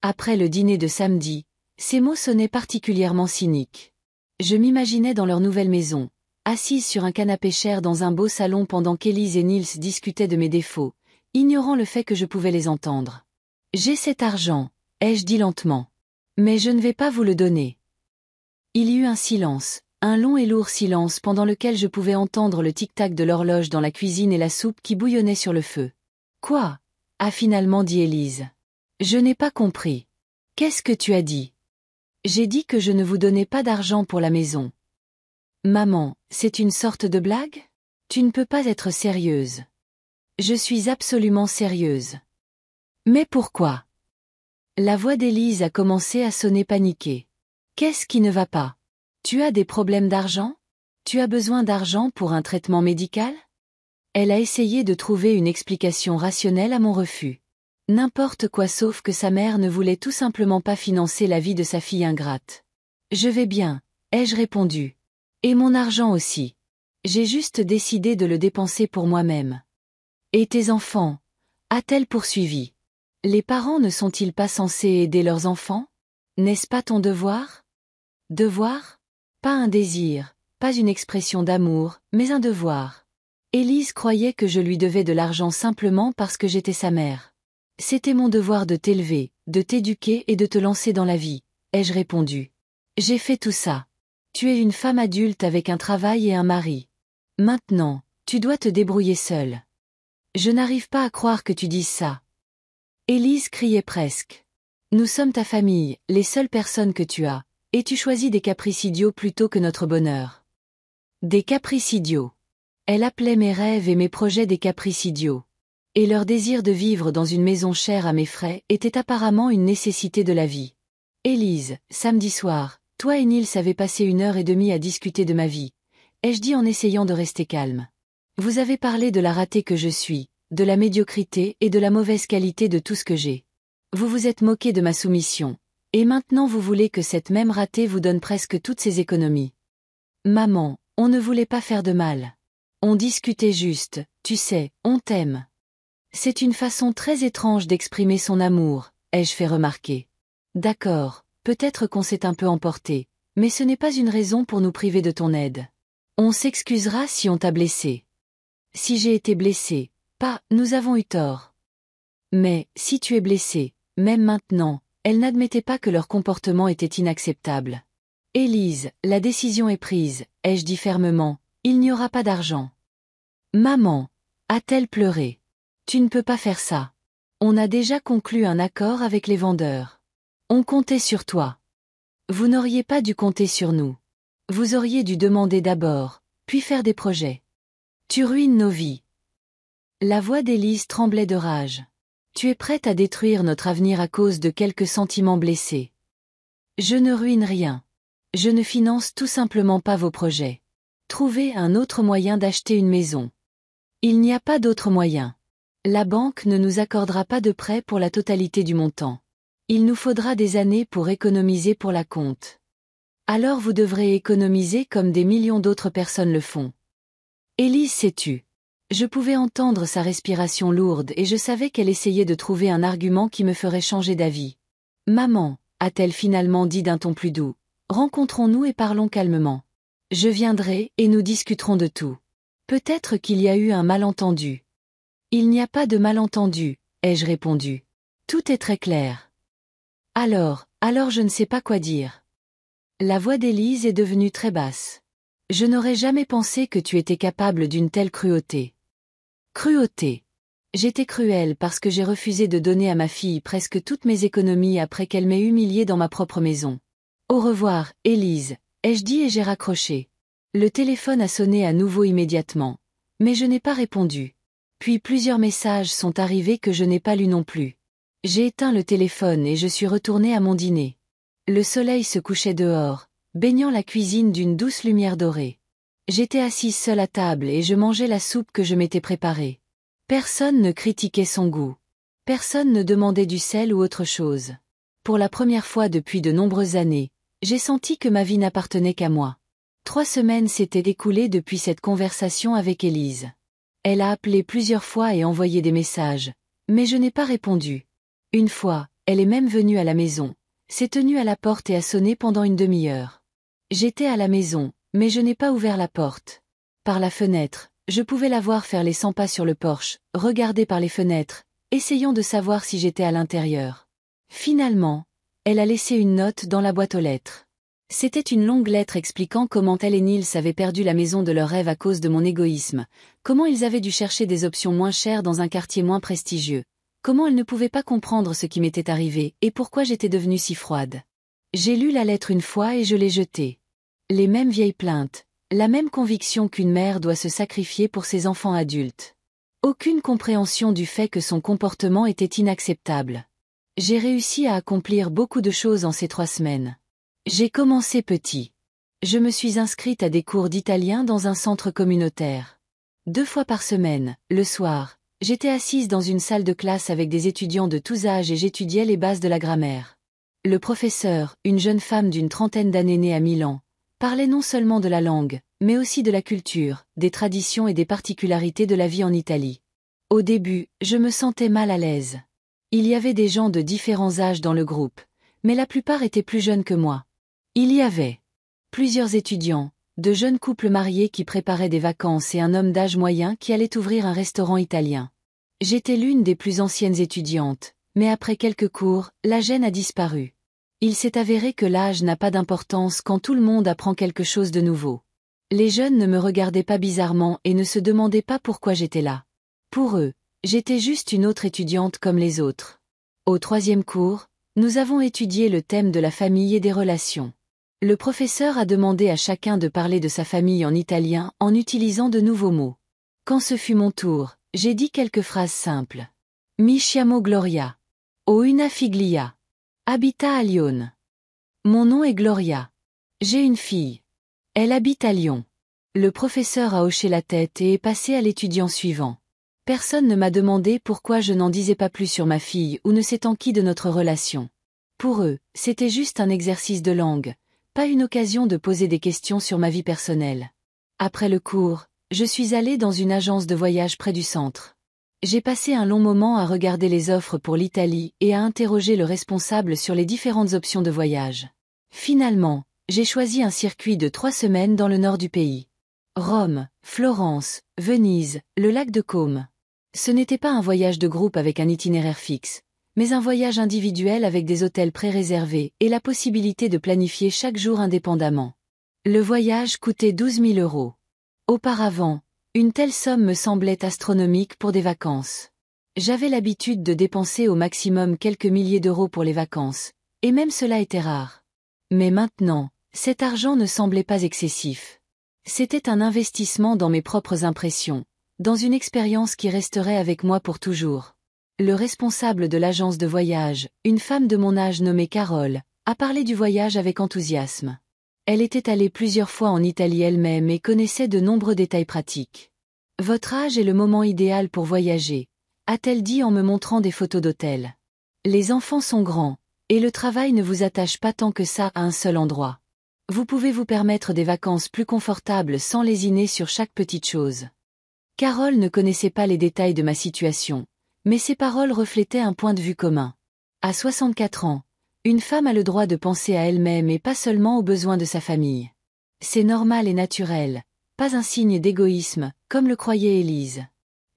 Après le dîner de samedi, ces mots sonnaient particulièrement cyniques. Je m'imaginais dans leur nouvelle maison, assise sur un canapé cher dans un beau salon pendant qu'Élise et Nils discutaient de mes défauts, ignorant le fait que je pouvais les entendre. J'ai cet argent, ai-je dit lentement. Mais je ne vais pas vous le donner. Il y eut un silence, un long et lourd silence pendant lequel je pouvais entendre le tic-tac de l'horloge dans la cuisine et la soupe qui bouillonnait sur le feu. Quoi? A finalement dit Élise. Je n'ai pas compris. Qu'est-ce que tu as dit? J'ai dit que je ne vous donnais pas d'argent pour la maison. Maman, c'est une sorte de blague? Tu ne peux pas être sérieuse. Je suis absolument sérieuse. Mais pourquoi? La voix d'Élise a commencé à sonner paniquée. Qu'est-ce qui ne va pas? Tu as des problèmes d'argent? Tu as besoin d'argent pour un traitement médical? Elle a essayé de trouver une explication rationnelle à mon refus. N'importe quoi sauf que sa mère ne voulait tout simplement pas financer la vie de sa fille ingrate. Je vais bien, ai-je répondu. Et mon argent aussi. J'ai juste décidé de le dépenser pour moi-même. Et tes enfants? A-t-elle poursuivi. Les parents ne sont-ils pas censés aider leurs enfants? N'est-ce pas ton devoir? Devoir? Pas un désir, pas une expression d'amour, mais un devoir. Élise croyait que je lui devais de l'argent simplement parce que j'étais sa mère. C'était mon devoir de t'élever, de t'éduquer et de te lancer dans la vie, ai-je répondu. J'ai fait tout ça. Tu es une femme adulte avec un travail et un mari. Maintenant, tu dois te débrouiller seule. Je n'arrive pas à croire que tu dises ça. Élise criait presque. Nous sommes ta famille, les seules personnes que tu as, et tu choisis des caprices idiots plutôt que notre bonheur. Des caprices idiots. Elle appelait mes rêves et mes projets des caprices idiots. Et leur désir de vivre dans une maison chère à mes frais était apparemment une nécessité de la vie. Élise, samedi soir, toi et Nils avez passé 1 heure et demie à discuter de ma vie, ai-je dit en essayant de rester calme. Vous avez parlé de la ratée que je suis, de la médiocrité et de la mauvaise qualité de tout ce que j'ai. Vous vous êtes moqué de ma soumission, et maintenant vous voulez que cette même ratée vous donne presque toutes ses économies. Maman, on ne voulait pas faire de mal. On discutait juste, tu sais, on t'aime. C'est une façon très étrange d'exprimer son amour, ai-je fait remarquer. D'accord, peut-être qu'on s'est un peu emporté, mais ce n'est pas une raison pour nous priver de ton aide. On s'excusera si on t'a blessé. Si j'ai été blessé, pas, nous avons eu tort. Mais, si tu es blessé, même maintenant, elle n'admettait pas que leur comportement était inacceptable. Élise, la décision est prise, ai-je dit fermement, il n'y aura pas d'argent. Maman, a-t-elle pleuré? Tu ne peux pas faire ça. On a déjà conclu un accord avec les vendeurs. On comptait sur toi. Vous n'auriez pas dû compter sur nous. Vous auriez dû demander d'abord, puis faire des projets. Tu ruines nos vies. La voix d'Élise tremblait de rage. Tu es prête à détruire notre avenir à cause de quelques sentiments blessés. Je ne ruine rien. Je ne finance tout simplement pas vos projets. Trouvez un autre moyen d'acheter une maison. Il n'y a pas d'autre moyen. La banque ne nous accordera pas de prêt pour la totalité du montant. Il nous faudra des années pour économiser pour la compte. Alors vous devrez économiser comme des millions d'autres personnes le font. Élise s'est tue. Je pouvais entendre sa respiration lourde et je savais qu'elle essayait de trouver un argument qui me ferait changer d'avis. « Maman », a-t-elle finalement dit d'un ton plus doux, « rencontrons-nous et parlons calmement. Je viendrai et nous discuterons de tout. Peut-être qu'il y a eu un malentendu. » « Il n'y a pas de malentendu, ai-je répondu. Tout est très clair. Alors je ne sais pas quoi dire. La voix d'Élise est devenue très basse. Je n'aurais jamais pensé que tu étais capable d'une telle cruauté. Cruauté. J'étais cruelle parce que j'ai refusé de donner à ma fille presque toutes mes économies après qu'elle m'ait humiliée dans ma propre maison. Au revoir, Élise, ai-je dit et j'ai raccroché. Le téléphone a sonné à nouveau immédiatement. Mais je n'ai pas répondu. Puis plusieurs messages sont arrivés que je n'ai pas lus non plus. J'ai éteint le téléphone et je suis retournée à mon dîner. Le soleil se couchait dehors, baignant la cuisine d'une douce lumière dorée. J'étais assise seule à table et je mangeais la soupe que je m'étais préparée. Personne ne critiquait son goût. Personne ne demandait du sel ou autre chose. Pour la première fois depuis de nombreuses années, j'ai senti que ma vie n'appartenait qu'à moi. 3 semaines s'étaient écoulées depuis cette conversation avec Élise. Elle a appelé plusieurs fois et envoyé des messages, mais je n'ai pas répondu. Une fois, elle est même venue à la maison, s'est tenue à la porte et a sonné pendant une demi-heure. J'étais à la maison, mais je n'ai pas ouvert la porte. Par la fenêtre, je pouvais la voir faire les 100 pas sur le porche, regarder par les fenêtres, essayant de savoir si j'étais à l'intérieur. Finalement, elle a laissé une note dans la boîte aux lettres. C'était une longue lettre expliquant comment elle et Nils avaient perdu la maison de leur rêve à cause de mon égoïsme, comment ils avaient dû chercher des options moins chères dans un quartier moins prestigieux, comment elle ne pouvait pas comprendre ce qui m'était arrivé et pourquoi j'étais devenue si froide. J'ai lu la lettre une fois et je l'ai jetée. Les mêmes vieilles plaintes, la même conviction qu'une mère doit se sacrifier pour ses enfants adultes. Aucune compréhension du fait que son comportement était inacceptable. J'ai réussi à accomplir beaucoup de choses en ces 3 semaines. J'ai commencé petit. Je me suis inscrite à des cours d'italien dans un centre communautaire. 2 fois par semaine, le soir, j'étais assise dans une salle de classe avec des étudiants de tous âges et j'étudiais les bases de la grammaire. Le professeur, une jeune femme d'une trentaine d'années née à Milan, parlait non seulement de la langue, mais aussi de la culture, des traditions et des particularités de la vie en Italie. Au début, je me sentais mal à l'aise. Il y avait des gens de différents âges dans le groupe, mais la plupart étaient plus jeunes que moi. Il y avait plusieurs étudiants, de jeunes couples mariés qui préparaient des vacances et un homme d'âge moyen qui allait ouvrir un restaurant italien. J'étais l'une des plus anciennes étudiantes, mais après quelques cours, la gêne a disparu. Il s'est avéré que l'âge n'a pas d'importance quand tout le monde apprend quelque chose de nouveau. Les jeunes ne me regardaient pas bizarrement et ne se demandaient pas pourquoi j'étais là. Pour eux, j'étais juste une autre étudiante comme les autres. Au 3e cours, nous avons étudié le thème de la famille et des relations. Le professeur a demandé à chacun de parler de sa famille en italien en utilisant de nouveaux mots. Quand ce fut mon tour, j'ai dit quelques phrases simples. Mi chiamo Gloria. Ho una figlia. Abita à Lyon. Mon nom est Gloria. J'ai une fille. Elle habite à Lyon. Le professeur a hoché la tête et est passé à l'étudiant suivant. Personne ne m'a demandé pourquoi je n'en disais pas plus sur ma fille ou ne sait enquis de notre relation. Pour eux, c'était juste un exercice de langue, pas une occasion de poser des questions sur ma vie personnelle. Après le cours, je suis allée dans une agence de voyage près du centre. J'ai passé un long moment à regarder les offres pour l'Italie et à interroger le responsable sur les différentes options de voyage. Finalement, j'ai choisi un circuit de 3 semaines dans le nord du pays. Rome, Florence, Venise, le lac de Côme. Ce n'était pas un voyage de groupe avec un itinéraire fixe, mais un voyage individuel avec des hôtels pré-réservés et la possibilité de planifier chaque jour indépendamment. Le voyage coûtait 12 000 €. Auparavant, une telle somme me semblait astronomique pour des vacances. J'avais l'habitude de dépenser au maximum quelques milliers d'euros pour les vacances, et même cela était rare. Mais maintenant, cet argent ne semblait pas excessif. C'était un investissement dans mes propres impressions, dans une expérience qui resterait avec moi pour toujours. Le responsable de l'agence de voyage, une femme de mon âge nommée Carole, a parlé du voyage avec enthousiasme. Elle était allée plusieurs fois en Italie elle-même et connaissait de nombreux détails pratiques. Votre âge est le moment idéal pour voyager, a-t-elle dit en me montrant des photos d'hôtels. Les enfants sont grands, et le travail ne vous attache pas tant que ça à un seul endroit. Vous pouvez vous permettre des vacances plus confortables sans lésiner sur chaque petite chose. Carole ne connaissait pas les détails de ma situation, mais ses paroles reflétaient un point de vue commun. À 64 ans, une femme a le droit de penser à elle-même et pas seulement aux besoins de sa famille. C'est normal et naturel, pas un signe d'égoïsme, comme le croyait Élise.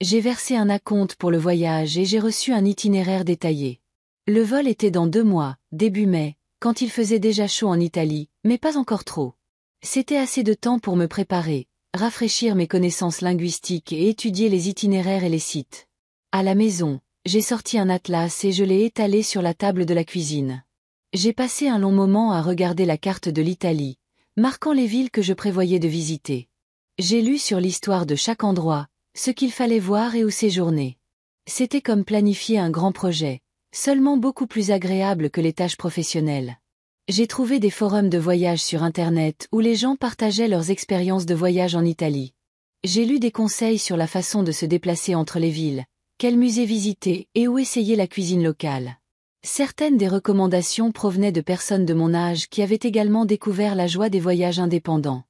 J'ai versé un acompte pour le voyage et j'ai reçu un itinéraire détaillé. Le vol était dans 2 mois, début mai, quand il faisait déjà chaud en Italie, mais pas encore trop. C'était assez de temps pour me préparer, rafraîchir mes connaissances linguistiques et étudier les itinéraires et les sites. À la maison, j'ai sorti un atlas et je l'ai étalé sur la table de la cuisine. J'ai passé un long moment à regarder la carte de l'Italie, marquant les villes que je prévoyais de visiter. J'ai lu sur l'histoire de chaque endroit, ce qu'il fallait voir et où séjourner. C'était comme planifier un grand projet, seulement beaucoup plus agréable que les tâches professionnelles. J'ai trouvé des forums de voyage sur Internet où les gens partageaient leurs expériences de voyage en Italie. J'ai lu des conseils sur la façon de se déplacer entre les villes, quel musée visiter et où essayer la cuisine locale. Certaines des recommandations provenaient de personnes de mon âge qui avaient également découvert la joie des voyages indépendants.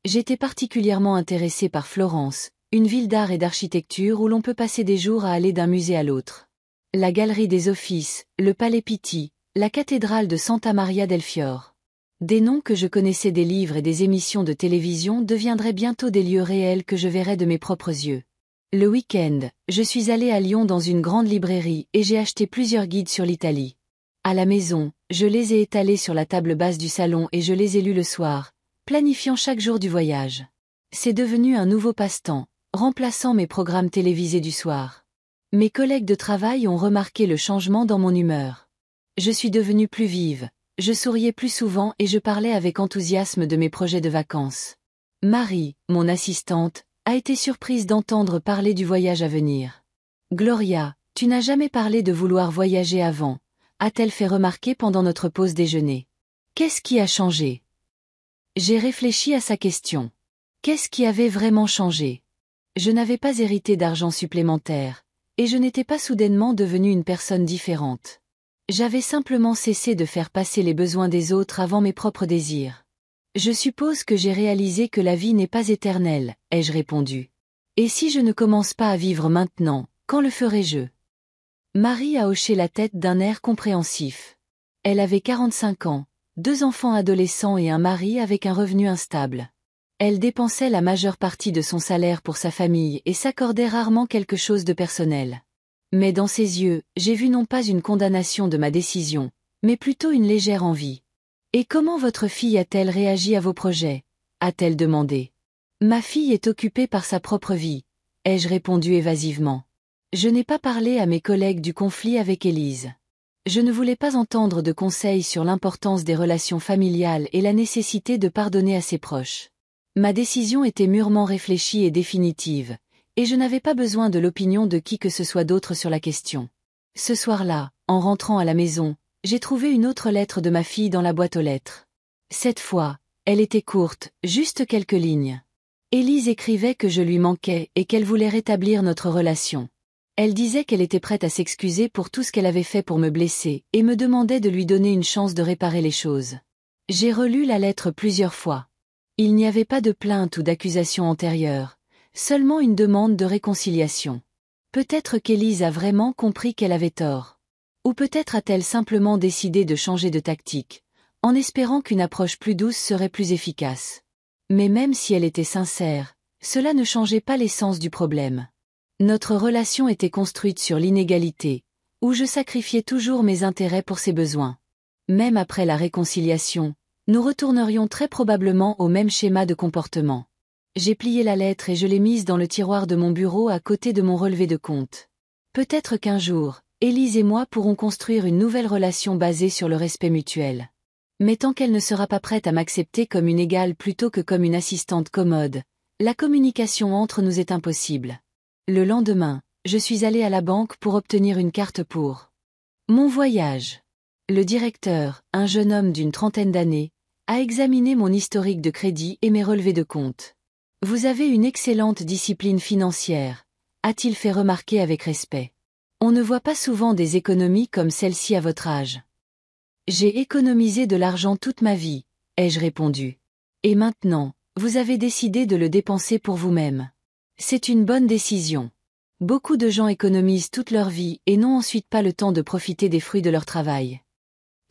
J'étais particulièrement intéressée par Florence, une ville d'art et d'architecture où l'on peut passer des jours à aller d'un musée à l'autre. La galerie des Offices, le Palais Pitti, la cathédrale de Santa Maria del Fiore. Des noms que je connaissais des livres et des émissions de télévision deviendraient bientôt des lieux réels que je verrais de mes propres yeux. Le week-end, je suis allée à Lyon dans une grande librairie et j'ai acheté plusieurs guides sur l'Italie. À la maison, je les ai étalés sur la table basse du salon et je les ai lus le soir, planifiant chaque jour du voyage. C'est devenu un nouveau passe-temps, remplaçant mes programmes télévisés du soir. Mes collègues de travail ont remarqué le changement dans mon humeur. Je suis devenue plus vive, je souriais plus souvent et je parlais avec enthousiasme de mes projets de vacances. Marie, mon assistante, a été surprise d'entendre parler du voyage à venir. Gloria, tu n'as jamais parlé de vouloir voyager avant, a-t-elle fait remarquer pendant notre pause déjeuner. Qu'est-ce qui a changé? J'ai réfléchi à sa question. Qu'est-ce qui avait vraiment changé? Je n'avais pas hérité d'argent supplémentaire, et je n'étais pas soudainement devenue une personne différente. J'avais simplement cessé de faire passer les besoins des autres avant mes propres désirs. Je suppose que j'ai réalisé que la vie n'est pas éternelle, ai-je répondu. Et si je ne commence pas à vivre maintenant, quand le ferai-je? Marie a hoché la tête d'un air compréhensif. Elle avait 45 ans, 2 enfants adolescents et un mari avec un revenu instable. Elle dépensait la majeure partie de son salaire pour sa famille et s'accordait rarement quelque chose de personnel. Mais dans ses yeux, j'ai vu non pas une condamnation de ma décision, mais plutôt une légère envie. « Et comment votre fille a-t-elle réagi à vos projets » a-t-elle demandé. « Ma fille est occupée par sa propre vie », ai-je répondu évasivement. Je n'ai pas parlé à mes collègues du conflit avec Élise. Je ne voulais pas entendre de conseils sur l'importance des relations familiales et la nécessité de pardonner à ses proches. Ma décision était mûrement réfléchie et définitive, et je n'avais pas besoin de l'opinion de qui que ce soit d'autre sur la question. Ce soir-là, en rentrant à la maison, j'ai trouvé une autre lettre de ma fille dans la boîte aux lettres. Cette fois, elle était courte, juste quelques lignes. Élise écrivait que je lui manquais et qu'elle voulait rétablir notre relation. Elle disait qu'elle était prête à s'excuser pour tout ce qu'elle avait fait pour me blesser et me demandait de lui donner une chance de réparer les choses. J'ai relu la lettre plusieurs fois. Il n'y avait pas de plainte ou d'accusation antérieure, seulement une demande de réconciliation. Peut-être qu'Élise a vraiment compris qu'elle avait tort. Ou peut-être a-t-elle simplement décidé de changer de tactique, en espérant qu'une approche plus douce serait plus efficace. Mais même si elle était sincère, cela ne changeait pas l'essence du problème. Notre relation était construite sur l'inégalité, où je sacrifiais toujours mes intérêts pour ses besoins. Même après la réconciliation, nous retournerions très probablement au même schéma de comportement. J'ai plié la lettre et je l'ai mise dans le tiroir de mon bureau à côté de mon relevé de compte. Peut-être qu'un jour, Élise et moi pourrons construire une nouvelle relation basée sur le respect mutuel. Mais tant qu'elle ne sera pas prête à m'accepter comme une égale plutôt que comme une assistante commode, la communication entre nous est impossible. Le lendemain, je suis allée à la banque pour obtenir une carte pour mon voyage. Le directeur, un jeune homme d'une 30aine d'années, a examiné mon historique de crédit et mes relevés de compte. Vous avez une excellente discipline financière, a-t-il fait remarquer avec respect. On ne voit pas souvent des économies comme celle-ci à votre âge. J'ai économisé de l'argent toute ma vie, ai-je répondu. Et maintenant, vous avez décidé de le dépenser pour vous-même. C'est une bonne décision. Beaucoup de gens économisent toute leur vie et n'ont ensuite pas le temps de profiter des fruits de leur travail.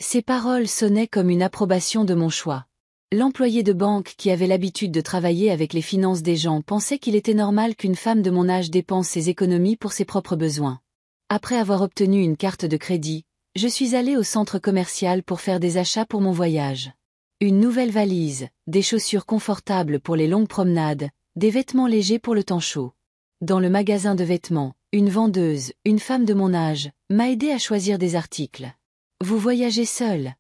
Ces paroles sonnaient comme une approbation de mon choix. L'employé de banque qui avait l'habitude de travailler avec les finances des gens pensait qu'il était normal qu'une femme de mon âge dépense ses économies pour ses propres besoins. Après avoir obtenu une carte de crédit, je suis allée au centre commercial pour faire des achats pour mon voyage. Une nouvelle valise, des chaussures confortables pour les longues promenades, des vêtements légers pour le temps chaud. Dans le magasin de vêtements, une vendeuse, une femme de mon âge, m'a aidé à choisir des articles. « Vous voyagez seule ?»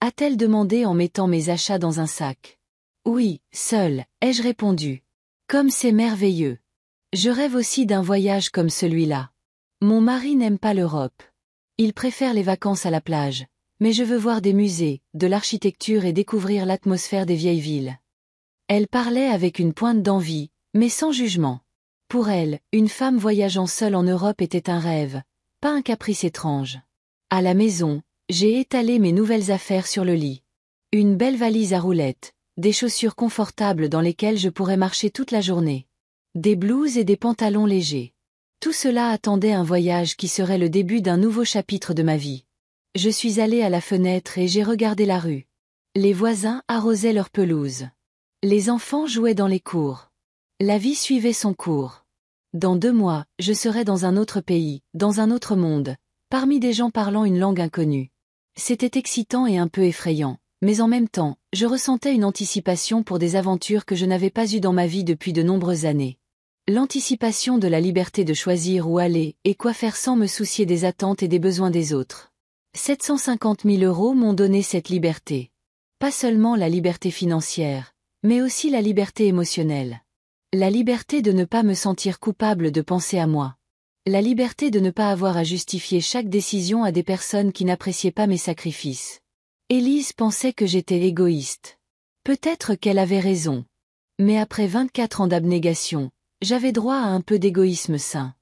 a-t-elle demandé en mettant mes achats dans un sac. « Oui, seule, ai-je répondu. Comme c'est merveilleux. Je rêve aussi d'un voyage comme celui-là. Mon mari n'aime pas l'Europe. Il préfère les vacances à la plage, mais je veux voir des musées, de l'architecture et découvrir l'atmosphère des vieilles villes. » Elle parlait avec une pointe d'envie, mais sans jugement. Pour elle, une femme voyageant seule en Europe était un rêve, pas un caprice étrange. À la maison, j'ai étalé mes nouvelles affaires sur le lit. Une belle valise à roulettes, des chaussures confortables dans lesquelles je pourrais marcher toute la journée. Des blouses et des pantalons légers. Tout cela attendait un voyage qui serait le début d'un nouveau chapitre de ma vie. Je suis allée à la fenêtre et j'ai regardé la rue. Les voisins arrosaient leur pelouse. Les enfants jouaient dans les cours. La vie suivait son cours. Dans 2 mois, je serais dans un autre pays, dans un autre monde, parmi des gens parlant une langue inconnue. C'était excitant et un peu effrayant, mais en même temps, je ressentais une anticipation pour des aventures que je n'avais pas eues dans ma vie depuis de nombreuses années. L'anticipation de la liberté de choisir où aller et quoi faire sans me soucier des attentes et des besoins des autres. 750 000 € m'ont donné cette liberté. Pas seulement la liberté financière, mais aussi la liberté émotionnelle. La liberté de ne pas me sentir coupable de penser à moi. La liberté de ne pas avoir à justifier chaque décision à des personnes qui n'appréciaient pas mes sacrifices. Élise pensait que j'étais égoïste. Peut-être qu'elle avait raison. Mais après 24 ans d'abnégation, j'avais droit à un peu d'égoïsme sain.